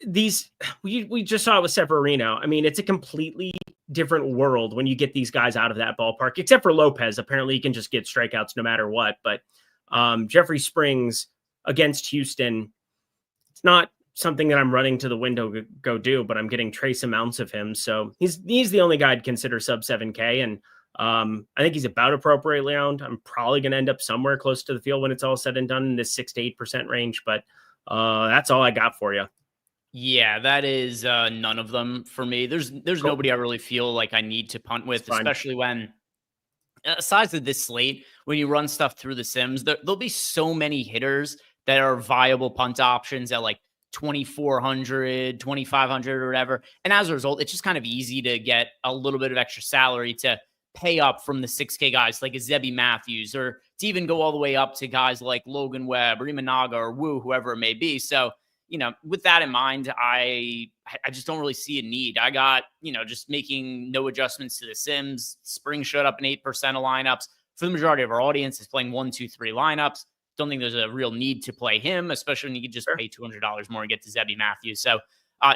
Speaker 1: we just saw it with Severino. I mean, it's a completely different world when you get these guys out of that ballpark, except for Lopez. Apparently, he can just get strikeouts no matter what. But Jeffrey Springs against Houston, it's not something that I'm running to the window to go do, but I'm getting trace amounts of him. So he's the only guy I'd consider sub 7K, and I think he's about appropriately owned. I'm probably going to end up somewhere close to the field when it's all said and done in this 6 to 8% range, but that's all I got for you.
Speaker 2: Yeah, that is none of them for me. There's cool. Nobody I really feel like I need to punt with, especially when, aside of this slate, when you run stuff through the Sims, there'll be so many hitters that are viable punt options at like 2,400, 2,500 or whatever. And as a result, it's just kind of easy to get a little bit of extra salary to pay up from the 6K guys like a Zebby Matthews, or to even go all the way up to guys like Logan Webb or Imanaga or Wu, whoever it may be. So, with that in mind, I just don't really see a need. I got, just making no adjustments to the Sims. Spring showed up in 8% of lineups. For the majority of our audience is playing 1, 2, 3 lineups. Don't think there's a real need to play him, especially when you could just pay $200 more and get to Zebby Matthews. So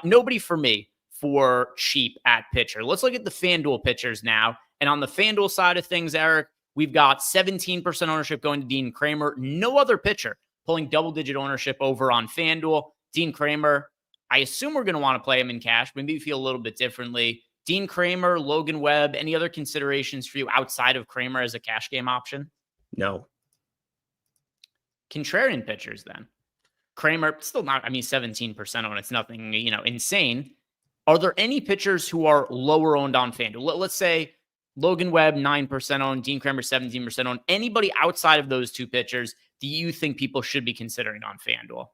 Speaker 2: nobody for me for cheap at pitcher. Let's look at the FanDuel pitchers now. And on the FanDuel side of things, Eric, we've got 17% ownership going to Dean Kramer. No other pitcher pulling double-digit ownership over on FanDuel. Dean Kramer, I assume we're going to want to play him in cash. Maybe feel a little bit differently. Dean Kramer, Logan Webb, any other considerations for you outside of Kramer as a cash game option?
Speaker 1: No.
Speaker 2: Contrarian pitchers then. Kramer, still not, 17% on it's nothing, insane. Are there any pitchers who are lower owned on FanDuel? Let's say Logan Webb, 9% owned, Dean Kramer, 17% owned. Anybody outside of those two pitchers do you think people should be considering on FanDuel?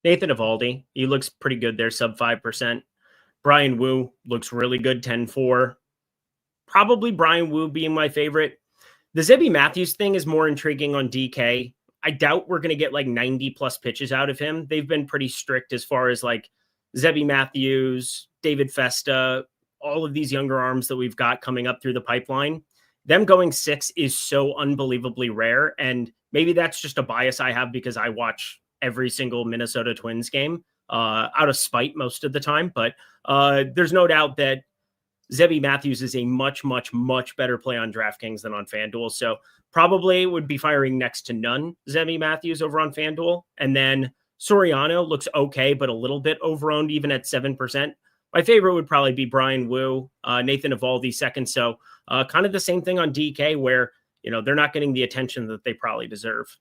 Speaker 1: Nathan Eovaldi, he looks pretty good there, sub 5%. Brian Wu looks really good, 10-4. Probably Brian Wu being my favorite. The Zebby Matthews thing is more intriguing on DK. I doubt we're going to get like 90 plus pitches out of him. They've been pretty strict as far as like Zebby Matthews, David Festa, all of these younger arms that we've got coming up through the pipeline. Them going 6 is so unbelievably rare. And maybe that's just a bias I have because I watch every single Minnesota Twins game out of spite most of the time. But there's no doubt that Zebby Matthews is a much, much, much better play on DraftKings than on FanDuel. So probably would be firing next to none Zebby Matthews over on FanDuel. And then Soriano looks okay, but a little bit overowned even at 7%. My favorite would probably be Brian Wu, Nathan Eovaldi second. So kind of the same thing on DK where, they're not getting the attention that they probably deserve.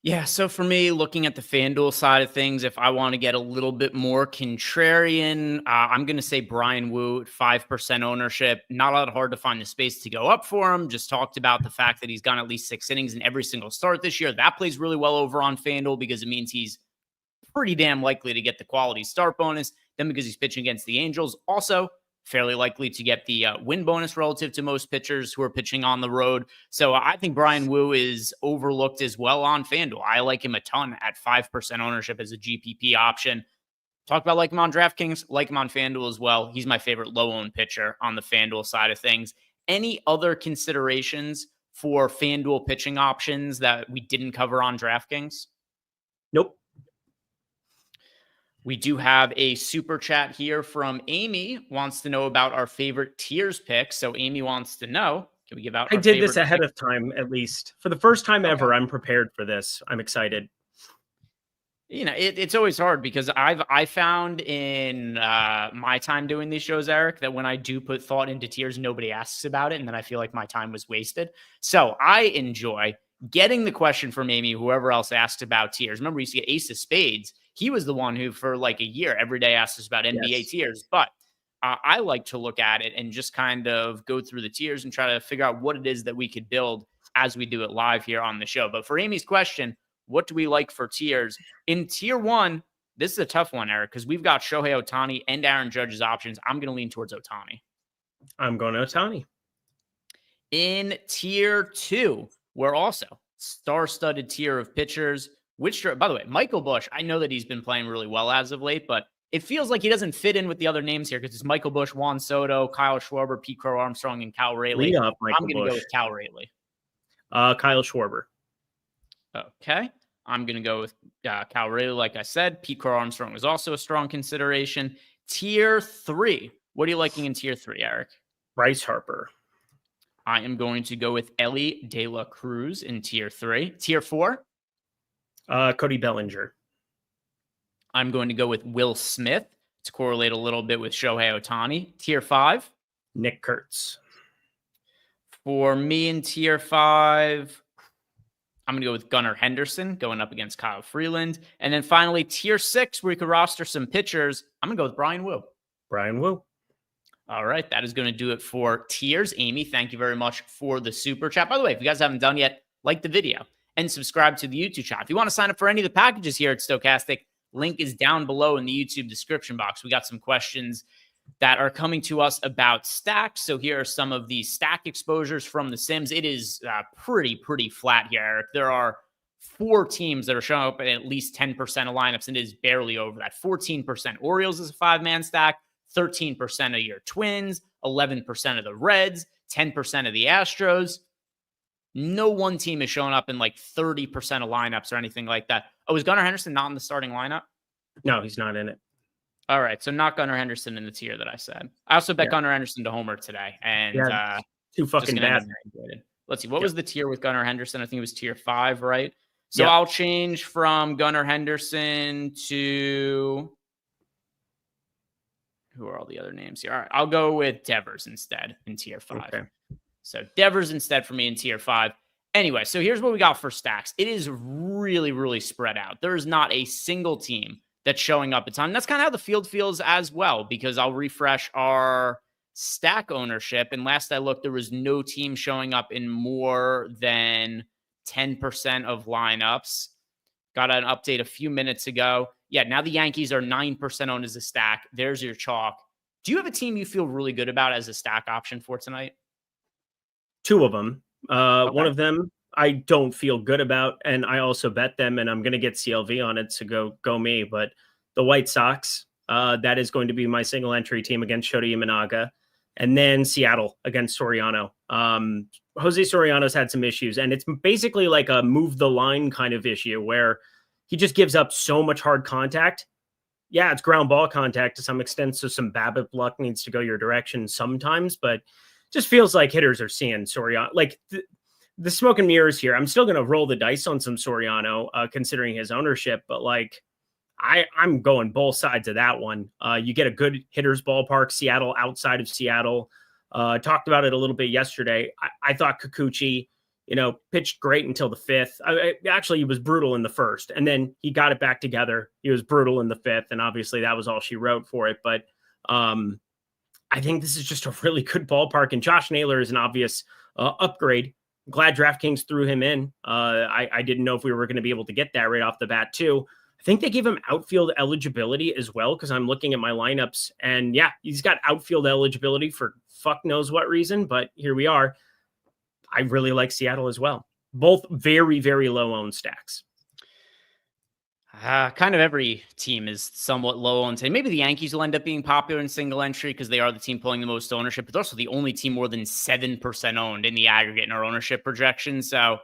Speaker 2: Yeah, so for me, looking at the FanDuel side of things, if I want to get a little bit more contrarian, I'm going to say Brian Wu at 5% ownership. Not a lot hard to find the space to go up for him. Just talked about the fact that he's gone at least 6 innings in every single start this year. That plays really well over on FanDuel because it means he's pretty damn likely to get the quality start bonus. Then because he's pitching against the Angels, also fairly likely to get the win bonus relative to most pitchers who are pitching on the road. So I think Brian Wu is overlooked as well on FanDuel. I like him a ton at 5% ownership as a GPP option. Talk about like him on DraftKings, like him on FanDuel as well. He's my favorite low-owned pitcher on the FanDuel side of things. Any other considerations for FanDuel pitching options that we didn't cover on DraftKings?
Speaker 1: Nope.
Speaker 2: We do have a super chat here from Amy, wants to know about our favorite tiers pick. So Amy wants to know, can we give out?
Speaker 1: I did this ahead of time, at least for the first time ever. I'm prepared for this. I'm excited.
Speaker 2: It's always hard because I found in my time doing these shows, Eric, that when I do put thought into tiers, nobody asks about it. And then I feel like my time was wasted. So I enjoy getting the question from Amy, whoever else asked about tiers. Remember, we used to get Ace of Spades. He was the one who, for like a year, every day asked us about NBA tiers. But I like to look at it and just kind of go through the tiers and try to figure out what it is that we could build as we do it live here on the show. But for Amy's question, what do we like for tiers? In tier 1, this is a tough one, Eric, because we've got Shohei Ohtani and Aaron Judge's options. I'm going to lean towards Ohtani.
Speaker 1: I'm going to Ohtani.
Speaker 2: In tier 2, we're also star-studded tier of pitchers. By the way, Michael Busch, I know that he's been playing really well as of late, but it feels like he doesn't fit in with the other names here because it's Michael Busch, Juan Soto, Kyle Schwarber, Pete Crow Armstrong, and Cal Rayleigh. I'm going to go with Cal Rayleigh.
Speaker 1: Kyle Schwarber.
Speaker 2: Okay. I'm going to go with Cal Rayleigh, like I said. Pete Crow Armstrong was also a strong consideration. Tier 3. What are you liking in tier 3, Eric?
Speaker 1: Bryce Harper.
Speaker 2: I am going to go with Elly De La Cruz in tier 3. Tier 4?
Speaker 1: Cody Bellinger.
Speaker 2: I'm going to go with Will Smith to correlate a little bit with Shohei Ohtani. Tier 5?
Speaker 1: Nick Kurtz.
Speaker 2: For me in tier 5, I'm going to go with Gunnar Henderson going up against Kyle Freeland. And then finally, tier 6, where you could roster some pitchers, I'm going to go with Brian Wu.
Speaker 1: Brian Wu.
Speaker 2: All right, that is going to do it for tiers. Amy, thank you very much for the super chat. By the way, if you guys haven't done yet, like the video and subscribe to the YouTube channel. If you want to sign up for any of the packages here at Stokastic, link is down below in the YouTube description box. We got some questions that are coming to us about stacks. So here are some of the stack exposures from the Sims. It is pretty flat here, Eric. There are 4 teams that are showing up at least 10% of lineups, and it is barely over that. 14% Orioles is a 5-man stack, 13% of your Twins, 11% of the Reds, 10% of the Astros. No one team is showing up in like 30% of lineups or anything like that. Oh, is Gunnar Henderson not in the starting lineup?
Speaker 1: No, he's not in it.
Speaker 2: All right, so not Gunnar Henderson in the tier that I said. I also bet Gunnar Henderson to homer today. And
Speaker 1: too fucking bad.
Speaker 2: Let's see, what was the tier with Gunnar Henderson? I think it was tier 5, right? So I'll change from Gunnar Henderson to... Who are all the other names here? All right, I'll go with Devers instead in tier 5.
Speaker 1: Okay.
Speaker 2: So Devers instead for me in tier 5. Anyway, so here's what we got for stacks. It is really spread out. There is not a single team that's showing up a ton. That's kind of how the field feels as well, because I'll refresh our stack ownership. And last I looked, there was no team showing up in more than 10% of lineups. Got an update a few minutes ago. Yeah, now the Yankees are 9% owned as a stack. There's your chalk. Do you have a team you feel really good about as a stack option for tonight?
Speaker 1: 2 of them. Okay. One of them I don't feel good about, and I also bet them, and I'm going to get CLV on it, so go me. But the White Sox, that is going to be my single entry team against Shota Imanaga. And then Seattle against Soriano. Jose Soriano's had some issues, and it's basically like a move the line kind of issue where he just gives up so much hard contact. Yeah, it's ground ball contact to some extent, so some BABIP luck needs to go your direction sometimes, but just feels like hitters are seeing Soriano. Like the smoke and mirrors here. I'm still going to roll the dice on some Soriano, considering his ownership, but like I'm going both sides of that one. You get a good hitter's ballpark, Seattle outside of Seattle. Talked about it a little bit yesterday. I thought Kikuchi, pitched great until the 5th. Actually, he was brutal in the 1st, and then he got it back together. He was brutal in the 5th, and obviously that was all she wrote for it. But I think this is just a really good ballpark, and Josh Naylor is an obvious upgrade. I'm glad DraftKings threw him in. I didn't know if we were going to be able to get that right off the bat, too. I think they gave him outfield eligibility as well, because I'm looking at my lineups, and yeah, he's got outfield eligibility for fuck knows what reason, but here we are. I really like Seattle as well. Both very low owned stacks.
Speaker 2: Kind of every team is somewhat low owned today. Maybe the Yankees will end up being popular in single entry because they are the team pulling the most ownership, but they're also the only team more than 7% owned in the aggregate in our ownership projection. So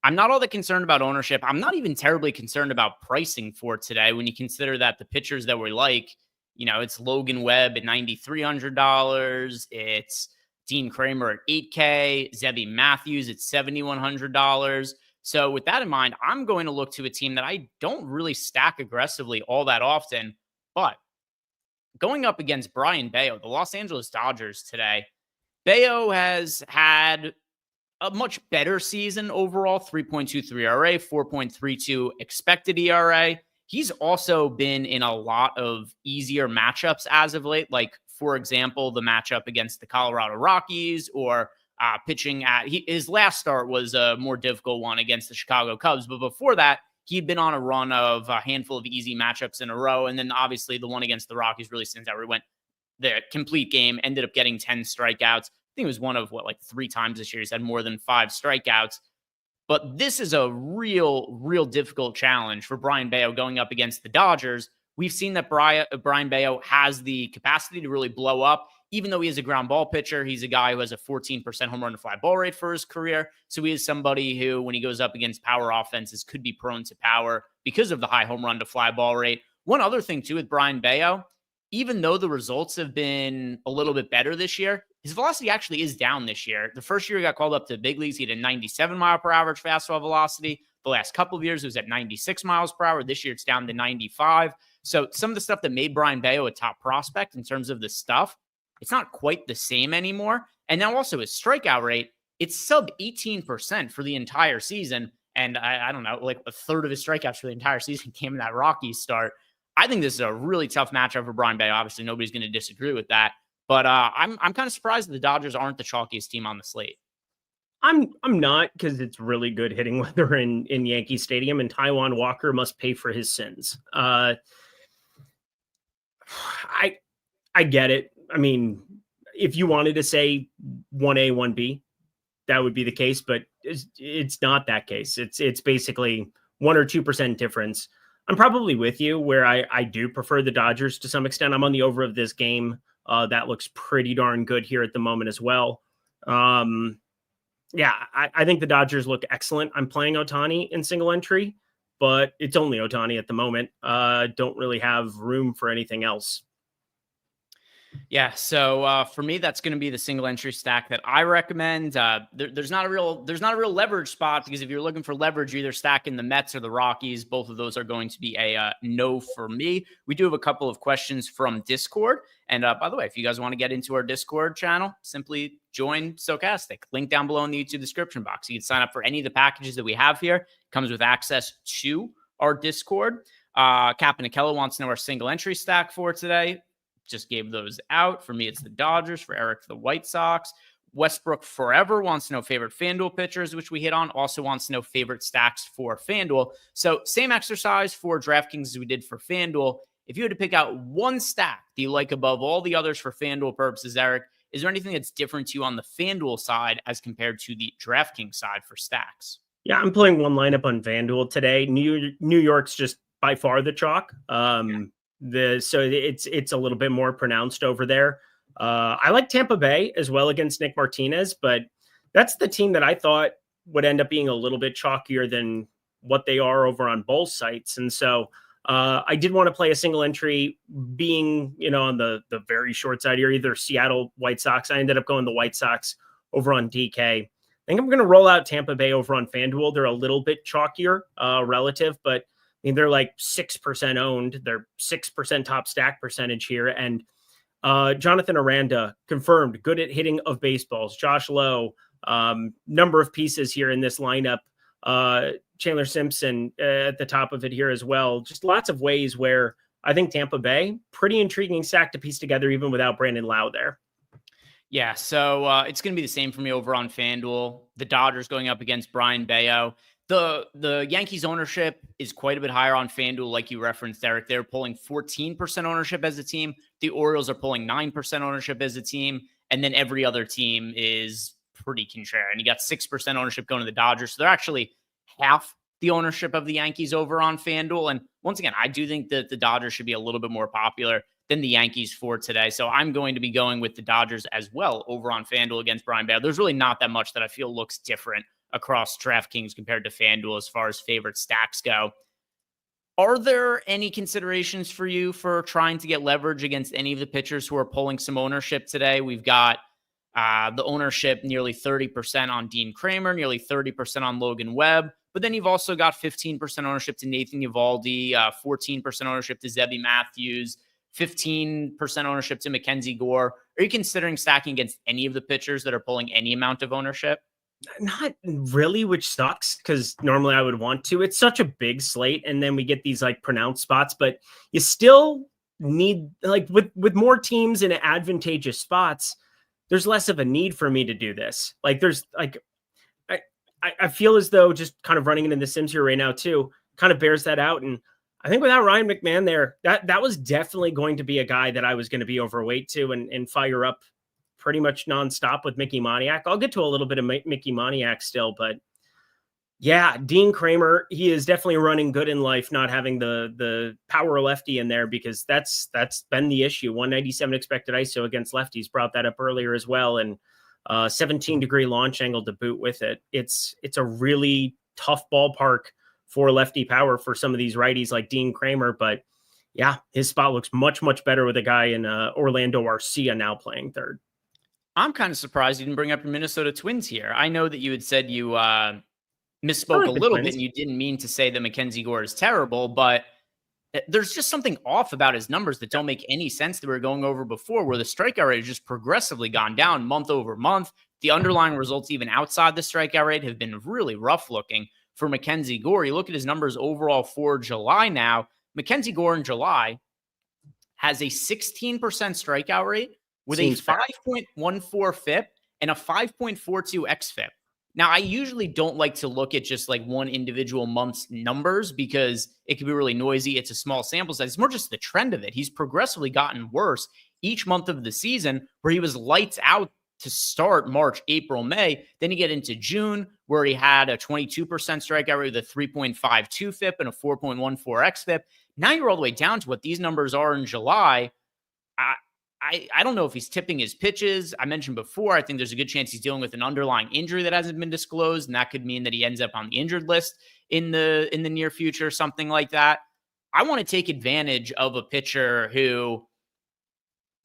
Speaker 2: I'm not all that concerned about ownership. I'm not even terribly concerned about pricing for today when you consider that the pitchers that we like, it's Logan Webb at $9,300. It's Dean Kramer at $8K, Zebby Matthews at $7,100. So with that in mind, I'm going to look to a team that I don't really stack aggressively all that often, but going up against Brian Bayo, the Los Angeles Dodgers today. Bayo has had a much better season overall, 3.23 ERA, 4.32 expected ERA. He's also been in a lot of easier matchups as of late, like for example, the matchup against the Colorado Rockies or pitching at his last start was a more difficult one against the Chicago Cubs. But before that, he'd been on a run of a handful of easy matchups in a row. And then obviously the one against the Rockies really stands out where he went the complete game, ended up getting 10 strikeouts. I think it was one of 3 times this year he's had more than 5 strikeouts. But this is a real difficult challenge for Brayan Bello going up against the Dodgers. We've seen that Brayan Bello has the capacity to really blow up. Even though he is a ground ball pitcher, he's a guy who has a 14% home run to fly ball rate for his career. So he is somebody who, when he goes up against power offenses, could be prone to power because of the high home run to fly ball rate. One other thing, too, with Brayan Bello, even though the results have been a little bit better this year, his velocity actually is down this year. The first year he got called up to the big leagues, he had a 97 mile per average fastball velocity. The last couple of years, it was at 96 miles per hour. This year, it's down to 95. So some of the stuff that made Brayan Bello a top prospect in terms of the stuff, it's not quite the same anymore. And now also his strikeout rate, it's sub 18% for the entire season. And I don't know, a third of his strikeouts for the entire season came in that Rockies start. I think this is a really tough matchup for Brayan Bello. Obviously, nobody's going to disagree with that. But I'm kind of surprised that the Dodgers aren't the chalkiest team on the slate.
Speaker 1: I'm not, because it's really good hitting weather in Yankee Stadium, and Taijuan Walker must pay for his sins. I get it. I mean, if you wanted to say 1A, 1B, that would be the case, but it's not that case. It's basically 1 or 2% difference. I'm probably with you where I do prefer the Dodgers to some extent. I'm on the over of this game. That looks pretty darn good here at the moment as well. Yeah, I think the Dodgers look excellent. I'm playing Ohtani in single entry, but it's only Ohtani at the moment. Don't really have room for anything else.
Speaker 2: Yeah, so for me, that's going to be the single entry stack that I recommend. There's not a real leverage spot, because if you're looking for leverage, you're either stacking the Mets or the Rockies. Both of those are going to be a no for me. We do have a couple of questions from Discord. And by the way, if you guys want to get into our Discord channel, simply join Stokastic. Link down below in the YouTube description box. You can sign up for any of the packages that we have here. It comes with access to our Discord. Captain Akella wants to know our single entry stack for today. Just gave those out. For me, it's the Dodgers. For Eric, the White Sox. Westbrook Forever wants to know favorite FanDuel pitchers, which we hit on. Also wants to know favorite stacks for FanDuel. So same exercise for DraftKings as we did for FanDuel. If you had to pick out one stack that you like above all the others for FanDuel purposes, Eric, is there anything that's different to you on the FanDuel side as compared to the DraftKings side for stacks?
Speaker 1: Yeah, I'm playing one lineup on FanDuel today. New York's just by far the chalk. So it's a little bit more pronounced over there. I like Tampa Bay as well against Nick Martinez, but that's the team that I thought would end up being a little bit chalkier than what they are over on both sites. And so I did want to play a single entry, being, on the very short side here, either Seattle White Sox. I ended up going the White Sox over on DK. I think I'm going to roll out Tampa Bay over on FanDuel. They're a little bit chalkier relative, but I mean, they're like 6% owned. They're 6% top stack percentage here. And Jonathan Aranda confirmed good at hitting of baseballs. Josh Lowe, number of pieces here in this lineup. Chandler Simpson at the top of it here as well. Just lots of ways where I think Tampa Bay, pretty intriguing stack to piece together even without Brandon Lau there.
Speaker 2: Yeah, so it's going to be the same for me over on FanDuel. The Dodgers going up against Brayan Bello. The Yankees ownership is quite a bit higher on FanDuel, like you referenced, Eric. They're pulling 14% ownership as a team. The Orioles are pulling 9% ownership as a team. And then every other team is pretty contrarian. You got 6% ownership going to the Dodgers. So they're actually half the ownership of the Yankees over on FanDuel. And once again, I do think that the Dodgers should be a little bit more popular than the Yankees for today. So I'm going to be going with the Dodgers as well over on FanDuel against Brayan Bello. There's really not that much that I feel looks different across DraftKings compared to FanDuel as far as favorite stacks go. Are there any considerations for you for trying to get leverage against any of the pitchers who are pulling some ownership today? We've got the ownership nearly 30% on Dean Kramer, nearly 30% on Logan Webb, but then you've also got 15% ownership to Nathan Eovaldi, 14% ownership to Zebby Matthews, 15% ownership to Mackenzie Gore. Are you considering stacking against any of the pitchers that are pulling any amount of ownership?
Speaker 1: Not really, which sucks because normally I would want to. It's such a big slate, and then we get these like pronounced spots, but you still need, like with more teams in advantageous spots, there's less of a need for me to do this. Like there's like, I feel as though just kind of running into the Sims here right now too, kind of bears that out. And I think without Ryan McMahon there, that was definitely going to be a guy that I was going to be overweight to and fire up pretty much nonstop with Mickey Moniak. I'll get to a little bit of Mickey Moniak still, but yeah, Dean Kramer, he is definitely running good in life, not having the power lefty in there, because that's been the issue. 197 expected ISO against lefties, brought that up earlier as well. And 17-degree launch angle to boot with it. It's a really tough ballpark for lefty power for some of these righties like Dean Kramer. But yeah, his spot looks much, much better with a guy in Orlando Arcia now playing third.
Speaker 2: I'm kind of surprised you didn't bring up your Minnesota Twins here. I know that you had said you misspoke a little bit and you didn't mean to say that Mackenzie Gore is terrible, but there's just something off about his numbers that don't make any sense that we were going over before, where the strikeout rate has just progressively gone down month over month. The underlying results, even outside the strikeout rate, have been really rough looking for Mackenzie Gore. You look at his numbers overall for July now. Mackenzie Gore in July has a 16% strikeout rate with a 5.14 FIP and a 5.42 xFIP. Now, I usually don't like to look at just like one individual month's numbers because it can be really noisy. It's a small sample size. It's more just the trend of it. He's progressively gotten worse each month of the season, where he was lights out to start March, April, May. Then you get into June, where he had a 22% strikeout rate with a 3.52 FIP and a 4.14 xFIP. Now you're all the way down to what these numbers are in July. I don't know if he's tipping his pitches. I mentioned before, I think there's a good chance he's dealing with an underlying injury that hasn't been disclosed, and that could mean that he ends up on the injured list in the near future, something like that. I want to take advantage of a pitcher who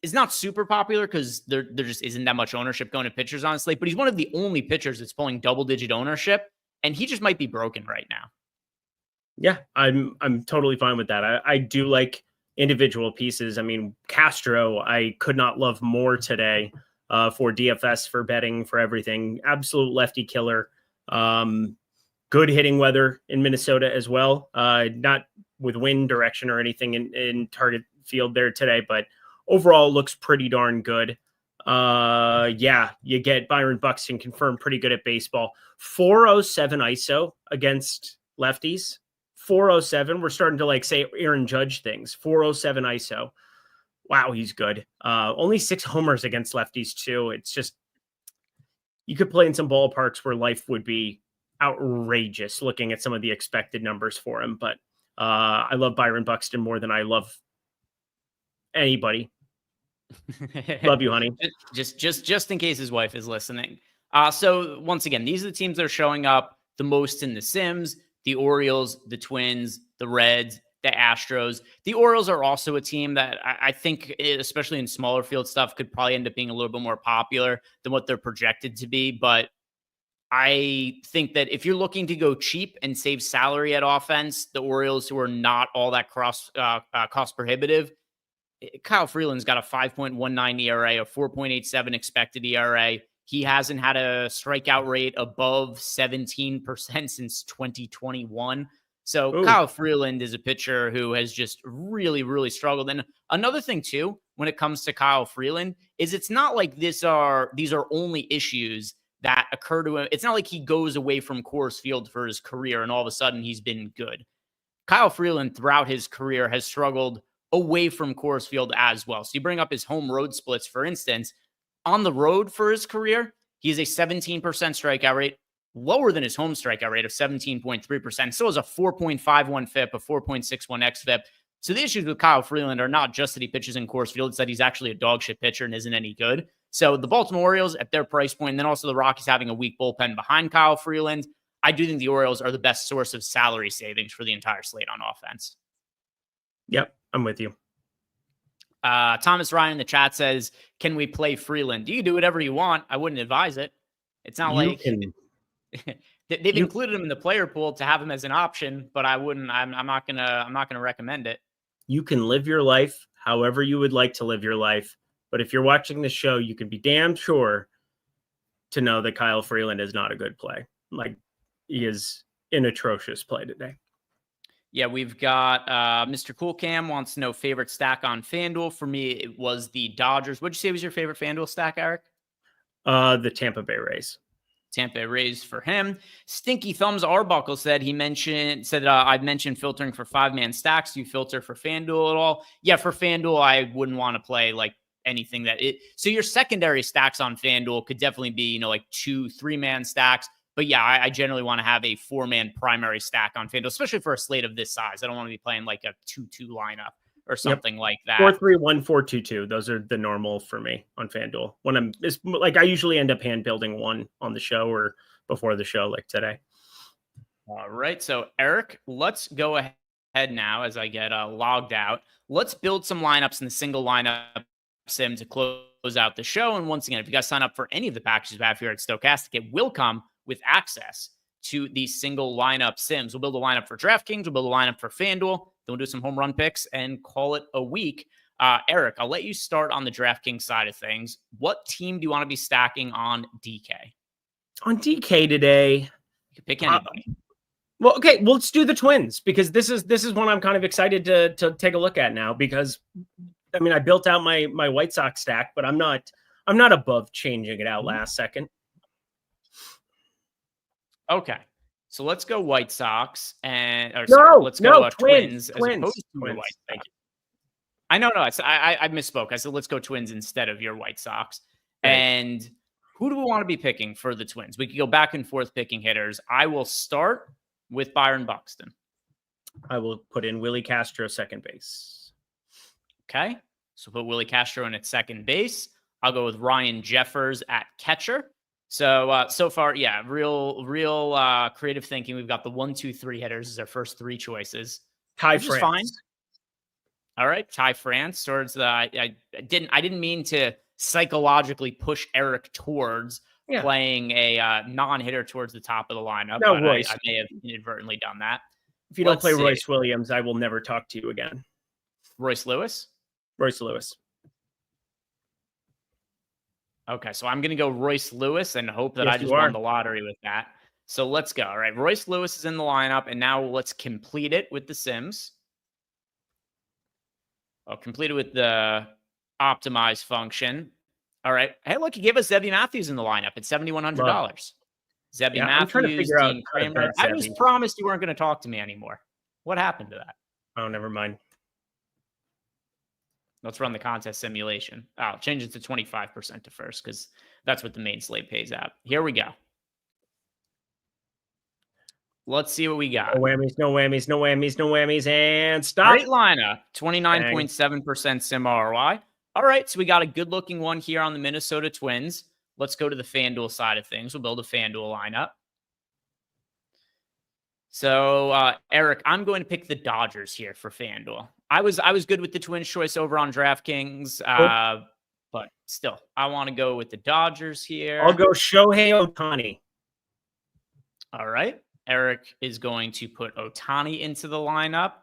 Speaker 2: is not super popular because there just isn't that much ownership going to pitchers on the slate, but he's one of the only pitchers that's pulling double-digit ownership, and he just might be broken right now.
Speaker 1: Yeah, I'm totally fine with that. I do like individual pieces. I mean, Castro, I could not love more today for DFS, for betting, for everything. Absolute lefty killer. Good hitting weather in Minnesota as well. Not with wind direction or anything in target field there today, but overall looks pretty darn good. Yeah, you get Byron Buxton confirmed pretty good at baseball. 407 ISO against lefties. 407. We're starting to like say Aaron Judge things. 407 ISO. Wow, he's good. Only 6 homers against lefties too. It's just, you could play in some ballparks where life would be outrageous looking at some of the expected numbers for him. But I love Byron Buxton more than I love anybody. Love you, honey.
Speaker 2: Just in case his wife is listening. So once again, these are the teams that are showing up the most in the Sims: the Orioles, the Twins, the Reds, the Astros. The Orioles are also a team that I think, especially in smaller field stuff, could probably end up being a little bit more popular than what they're projected to be. But I think that if you're looking to go cheap and save salary at offense, the Orioles, who are not all that cost prohibitive, Kyle Freeland's got a 5.19 ERA, a 4.87 expected ERA. He hasn't had a strikeout rate above 17% since 2021. So
Speaker 1: Ooh.
Speaker 2: Kyle Freeland is a pitcher who has just really, really struggled. And another thing too, when it comes to Kyle Freeland, is it's not like these are only issues that occur to him. It's not like he goes away from Coors Field for his career and all of a sudden he's been good. Kyle Freeland throughout his career has struggled away from Coors Field as well. So you bring up his home road splits, for instance. On the road for his career, he has a 17% strikeout rate, lower than his home strikeout rate of 17.3%. Still has a 4.51 FIP, a 4.61 xFIP. So the issues with Kyle Freeland are not just that he pitches in Coors Field, it's that he's actually a dog shit pitcher and isn't any good. So the Baltimore Orioles at their price point, and then also the Rockies having a weak bullpen behind Kyle Freeland, I do think the Orioles are the best source of salary savings for the entire slate on offense.
Speaker 1: Yep, I'm with you.
Speaker 2: Thomas Ryan in the chat says, can we play Freeland? You can do whatever you want. I wouldn't advise it. It's not they've included him in the player pool to have him as an option, but I wouldn't. I'm not gonna recommend it.
Speaker 1: You can live your life however you would like to live your life, but if you're watching this show, you can be damn sure to know that Kyle Freeland is not a good play. Like, he is an atrocious play today.
Speaker 2: Yeah, we've got Mr. Cool Cam wants to know favorite stack on FanDuel. For me, it was the Dodgers. What'd you say was your favorite FanDuel stack, Eric?
Speaker 1: The Tampa Bay Rays.
Speaker 2: Tampa Rays for him. Stinky Thumbs Arbuckle said I've mentioned filtering for 5-man stacks. Do you filter for FanDuel at all? Yeah, for FanDuel, I wouldn't want to play like anything so your secondary stacks on FanDuel could definitely be, like 2-3-man stacks. But yeah, I generally want to have a 4-man primary stack on FanDuel, especially for a slate of this size. I don't want to be playing like a 2-2 lineup or something like that.
Speaker 1: 4-3-1, 4-2-2. Those are the normal for me on FanDuel. It's like I usually end up hand building one on the show or before the show, like today.
Speaker 2: All right. So Eric, let's go ahead now as I get logged out. Let's build some lineups in the single lineup sim to close out the show. And once again, if you guys sign up for any of the packages we have here at Stokastic, it will come with access to these single lineup sims. We'll build a lineup for DraftKings. We'll build a lineup for FanDuel. Then we'll do some home run picks and call it a week. Eric, I'll let you start on the DraftKings side of things. What team do you want to be stacking on DK?
Speaker 1: On DK today,
Speaker 2: you can pick anybody.
Speaker 1: Well, okay, well, let's do the Twins because this is one I'm kind of excited to take a look at now because I mean I built out my White Sox stack, but I'm not above changing it out last second.
Speaker 2: Okay, so let's go White Sox
Speaker 1: let's
Speaker 2: go
Speaker 1: Twins
Speaker 2: as opposed to White Sox.
Speaker 1: Thank you.
Speaker 2: I misspoke. I said let's go Twins instead of your White Sox. Right. And who do we want to be picking for the Twins? We could go back and forth picking hitters. I will start with Byron Buxton.
Speaker 1: I will put in Willie Castro second base.
Speaker 2: Okay, so put Willie Castro in at second base. I'll go with Ryan Jeffers at catcher. So far, yeah, real creative thinking. We've got the 1, 2, 3 hitters as our first 3 choices.
Speaker 1: Ty France.
Speaker 2: Fine. All right, Ty France towards the. I didn't mean to psychologically push Eric towards playing a non-hitter towards the top of the lineup.
Speaker 1: No,
Speaker 2: but
Speaker 1: Royce.
Speaker 2: I may have inadvertently done that.
Speaker 1: If you don't play Royce Williams, I will never talk to you again.
Speaker 2: Royce Lewis. Okay, so I'm going to go Royce Lewis and hope that I just won the lottery with that. So let's go. All right, Royce Lewis is in the lineup, and now let's complete it with the Sims. I'll complete it with the optimize function. All right. Hey, look, you gave us Zebby Matthews in the lineup at $7,100. Zebby Matthews, Dean Kramer. I just promised you weren't going to talk to me anymore. What happened to that?
Speaker 1: Oh, never mind.
Speaker 2: Let's run the contest simulation. I'll change it to 25% to first because that's what the main slate pays out. Here we go. Let's see what we got.
Speaker 1: No whammies, and stop.
Speaker 2: Great lineup. 29.7% sim ROI. All right, so we got a good-looking one here on the Minnesota Twins. Let's go to the FanDuel side of things. We'll build a FanDuel lineup. So, Eric, I'm going to pick the Dodgers here for FanDuel. I was good with the Twins choice over on DraftKings, but still, I want to go with the Dodgers here.
Speaker 1: I'll go Shohei Ohtani.
Speaker 2: All right. Eric is going to put Ohtani into the lineup.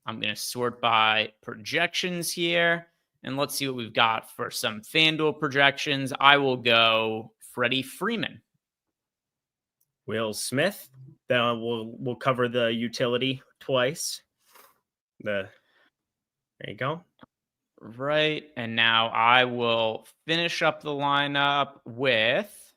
Speaker 2: I'm going to sort by projections here. And let's see what we've got for some FanDuel projections. I will go Freddie Freeman.
Speaker 1: Will Smith. Then we'll cover the utility twice. There you go.
Speaker 2: Right. And now I will finish up the lineup with,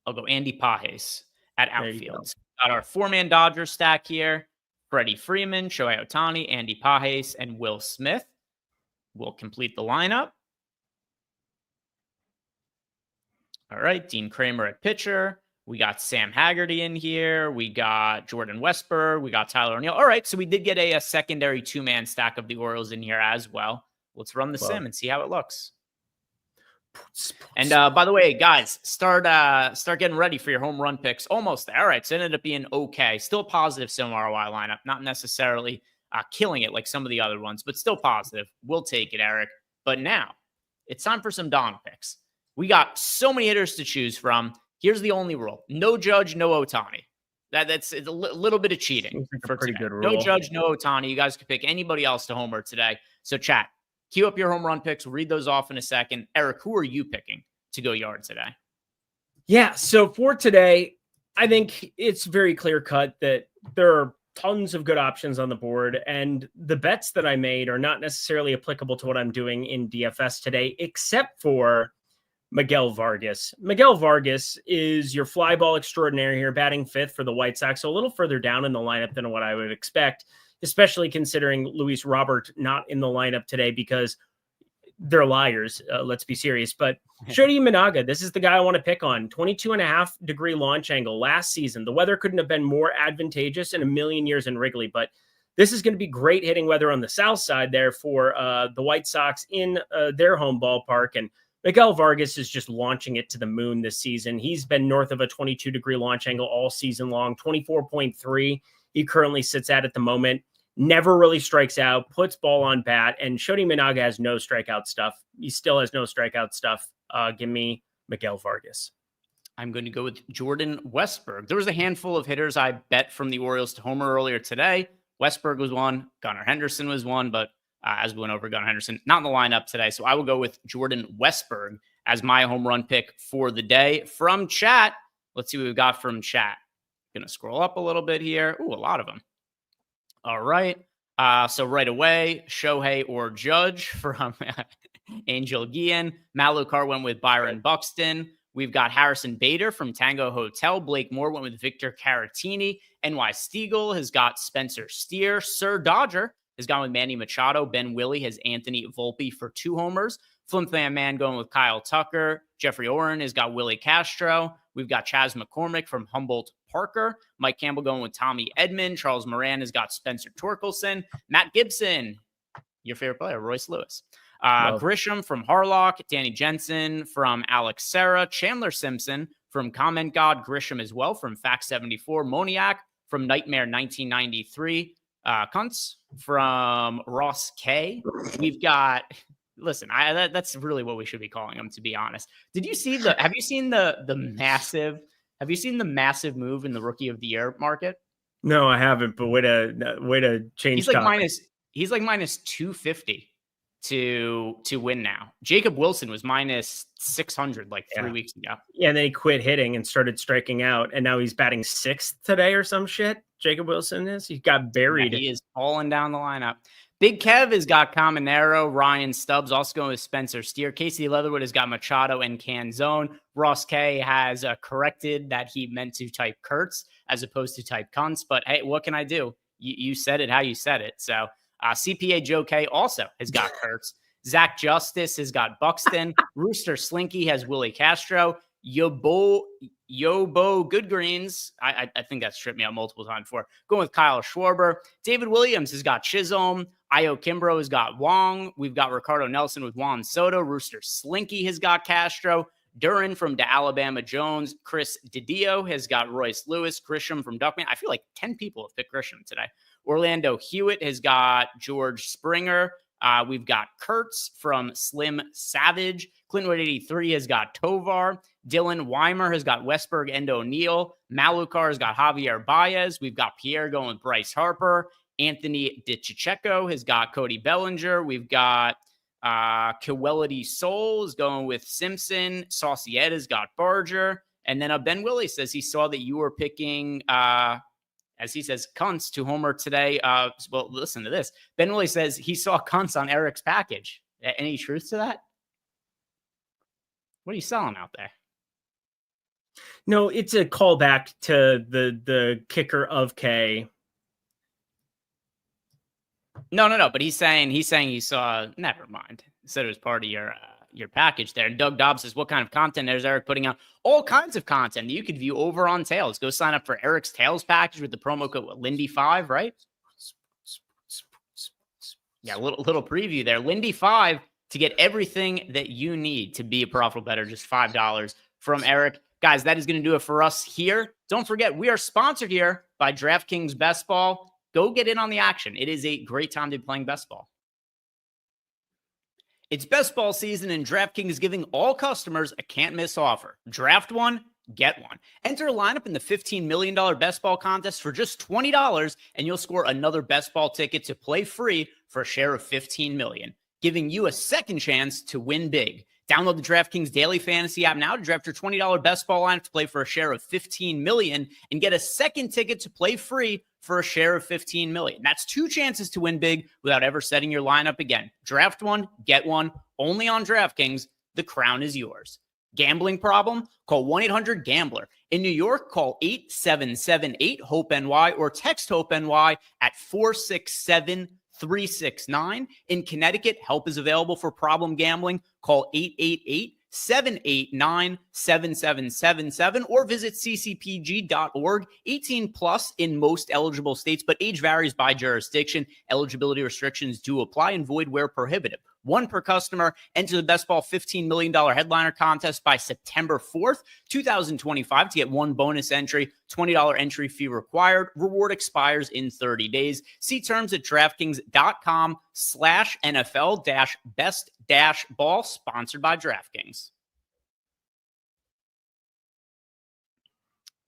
Speaker 2: I'll go Andy Pages at outfield. Got our 4-man Dodgers stack here. Freddie Freeman, Shohei Ohtani, Andy Pages, and Will Smith. We'll complete the lineup. All right, Dean Kramer at pitcher. We got Sam Haggerty in here. We got Jordan Westburg. We got Tyler O'Neill. All right, so we did get a secondary 2-man stack of the Orioles in here as well. Let's run the sim and see how it looks. And by the way, guys, start getting ready for your home run picks. Almost there. All right, so it ended up being okay. Still positive sim ROI lineup. Not necessarily killing it like some of the other ones, but still positive. We'll take it, Eric. But now it's time for some Donna picks. We got so many hitters to choose from. Here's the only rule. No Judge, no Ohtani. That's a little bit of cheating for
Speaker 1: pretty
Speaker 2: today.
Speaker 1: Good rule.
Speaker 2: No Judge, no Ohtani. You guys can pick anybody else to homer today. So chat, queue up your home run picks. We'll read those off in a second. Eric, who are you picking to go yard today?
Speaker 1: Yeah, so for today, I think it's very clear cut that there are tons of good options on the board, and the bets that I made are not necessarily applicable to what I'm doing in DFS today, except for Miguel Vargas. Miguel Vargas is your fly ball extraordinaire here, batting fifth for the White Sox, so a little further down in the lineup than what I would expect, especially considering Luis Robert not in the lineup today because they're liars. Let's be serious. But Shodi Minaga, this is the guy I want to pick on. 22.5-degree launch angle last season. The weather couldn't have been more advantageous in a million years in Wrigley, but this is going to be great hitting weather on the south side there for the White Sox in their home ballpark. And Miguel Vargas is just launching it to the moon this season. He's been north of a 22-degree launch angle all season long, 24.3 he currently sits at the moment. Never really strikes out, puts ball on bat, and Shodi Minaga has no strikeout stuff. He still has no strikeout stuff. Give me Miguel Vargas.
Speaker 2: I'm going to go with Jordan Westburg. There was a handful of hitters I bet from the Orioles to homer earlier today. Westburg was one. Gunnar Henderson was one, but as we went over, Gunnar Henderson not in the lineup today. So I will go with Jordan Westburg as my home run pick for the day. From chat, let's see what we've got from chat. Going to scroll up a little bit here. Ooh, a lot of them. All right. So right away, Shohei or Judge from Angel Guillen. Malukar went with Byron Buxton. We've got Harrison Bader from Tango Hotel. Blake Moore went with Victor Caratini. NY Stiegel has got Spencer Steer. Sir Dodger has gone with Manny Machado. Ben Willie has Anthony Volpe for 2 homers. Flim Flam Man going with Kyle Tucker. Jeffrey Oren has got Willie Castro. We've got Chaz McCormick from Humboldt Parker. Mike Campbell going with Tommy Edmond. Charles Moran has got Spencer Torkelson. Matt Gibson, your favorite player, Royce Lewis. Grisham from Harlock. Danny Jensen from Alex Serra. Chandler Simpson from Comment God. Grisham as well from Fact 74. Moniak from Nightmare 1993. Kuntz from Ross K. We've got... Listen, that's really what we should be calling him, to be honest. Have you seen the massive move in the Rookie of the Year market?
Speaker 1: No, I haven't, but way to change.
Speaker 2: He's like minus 250 to win now. Jacob Wilson was minus 600 like 3 weeks ago.
Speaker 1: Yeah, and then he quit hitting and started striking out, and now he's batting 6th today or some shit. Jacob Wilson he got buried.
Speaker 2: Yeah, he is falling down the lineup. Big Kev has got Caminero. Ryan Stubbs also going with Spencer Steer. Casey Leatherwood has got Machado and Canzone. Ross K has corrected that he meant to type Kurtz as opposed to type Kuntz. But hey, what can I do? You said it how you said it. So CPA Joe K also has got Kurtz. Zach Justice has got Buxton. Rooster Slinky has Willie Castro. Yobo Good Greens. I think that's tripped me out multiple times before. Going with Kyle Schwarber. David Williams has got Chisholm. Io Kimbrough has got Wong. We've got Ricardo Nelson with Juan Soto. Rooster Slinky has got Castro. Duran from the Alabama Jones. Chris Didio has got Royce Lewis. Grisham from Duckman. I feel like 10 people have picked Grisham today. Orlando Hewitt has got George Springer. We've got Kurtz from Slim Savage. Clintonwood 83 has got Tovar. Dylan Weimer has got Westberg and O'Neill. Malukar has got Javier Baez. We've got Pierre going with Bryce Harper. Anthony DiCicco has got Cody Bellinger. We've got Kewelity Souls going with Simpson. Saucy Ed has got Barger. And then Ben Willie says he saw that you were picking, as he says, Kuntz to homer today. Well, listen to this. Ben Willie says he saw Kuntz on Eric's package. Any truth to that? What are you selling out there?
Speaker 1: No, it's a callback to the kicker of K.
Speaker 2: No. But he's saying he saw. Never mind. He said it was part of your package there. And Doug Dobbs says, "What kind of content is Eric putting out? All kinds of content that you could view over on Tails. Go sign up for Eric's Tails package with the promo code Lindy5, right? Yeah, little preview there. Lindy5 to get everything that you need to be a profitable bettor. Just $5 from Eric." Guys, that is going to do it for us here. Don't forget, we are sponsored here by DraftKings Best Ball. Go get in on the action. It is a great time to be playing best ball. It's best ball season, and DraftKings is giving all customers a can't-miss offer. Draft one, get one. Enter a lineup in the $15 million best ball contest for just $20, and you'll score another best ball ticket to play free for a share of $15 million, giving you a second chance to win big. Download the DraftKings Daily Fantasy app now to draft your $20 best ball lineup to play for a share of $15 million and get a second ticket to play free for a share of $15 million. That's 2 chances to win big without ever setting your lineup again. Draft one, get one, only on DraftKings. The crown is yours. Gambling problem? Call 1-800-GAMBLER. In New York, call 877-8-HOPE-NY or text HOPE-NY at 467-369. In Connecticut, help is available for problem gambling. Call 888-789-7777 or visit ccpg.org. 18 plus in most eligible states, but age varies by jurisdiction. Eligibility restrictions do apply and void where prohibited. 1 per customer. Enter the Best Ball $15 million headliner contest by September 4th, 2025 to get 1 bonus entry. $20 entry fee required. Reward expires in 30 days. See terms at DraftKings.com/NFL-best-ball, sponsored by DraftKings.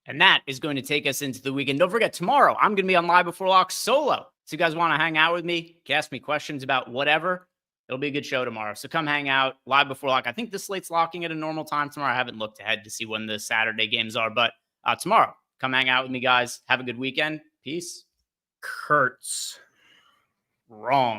Speaker 2: And that is going to take us into the weekend. Don't forget, tomorrow I'm going to be on Live Before Lock solo. So you guys want to hang out with me, you can ask me questions about whatever. It'll be a good show tomorrow. So come hang out Live Before Lock. I think the slate's locking at a normal time tomorrow. I haven't looked ahead to see when the Saturday games are, but tomorrow, come hang out with me, guys. Have a good weekend. Peace.
Speaker 1: Kurtz.
Speaker 2: Wrong.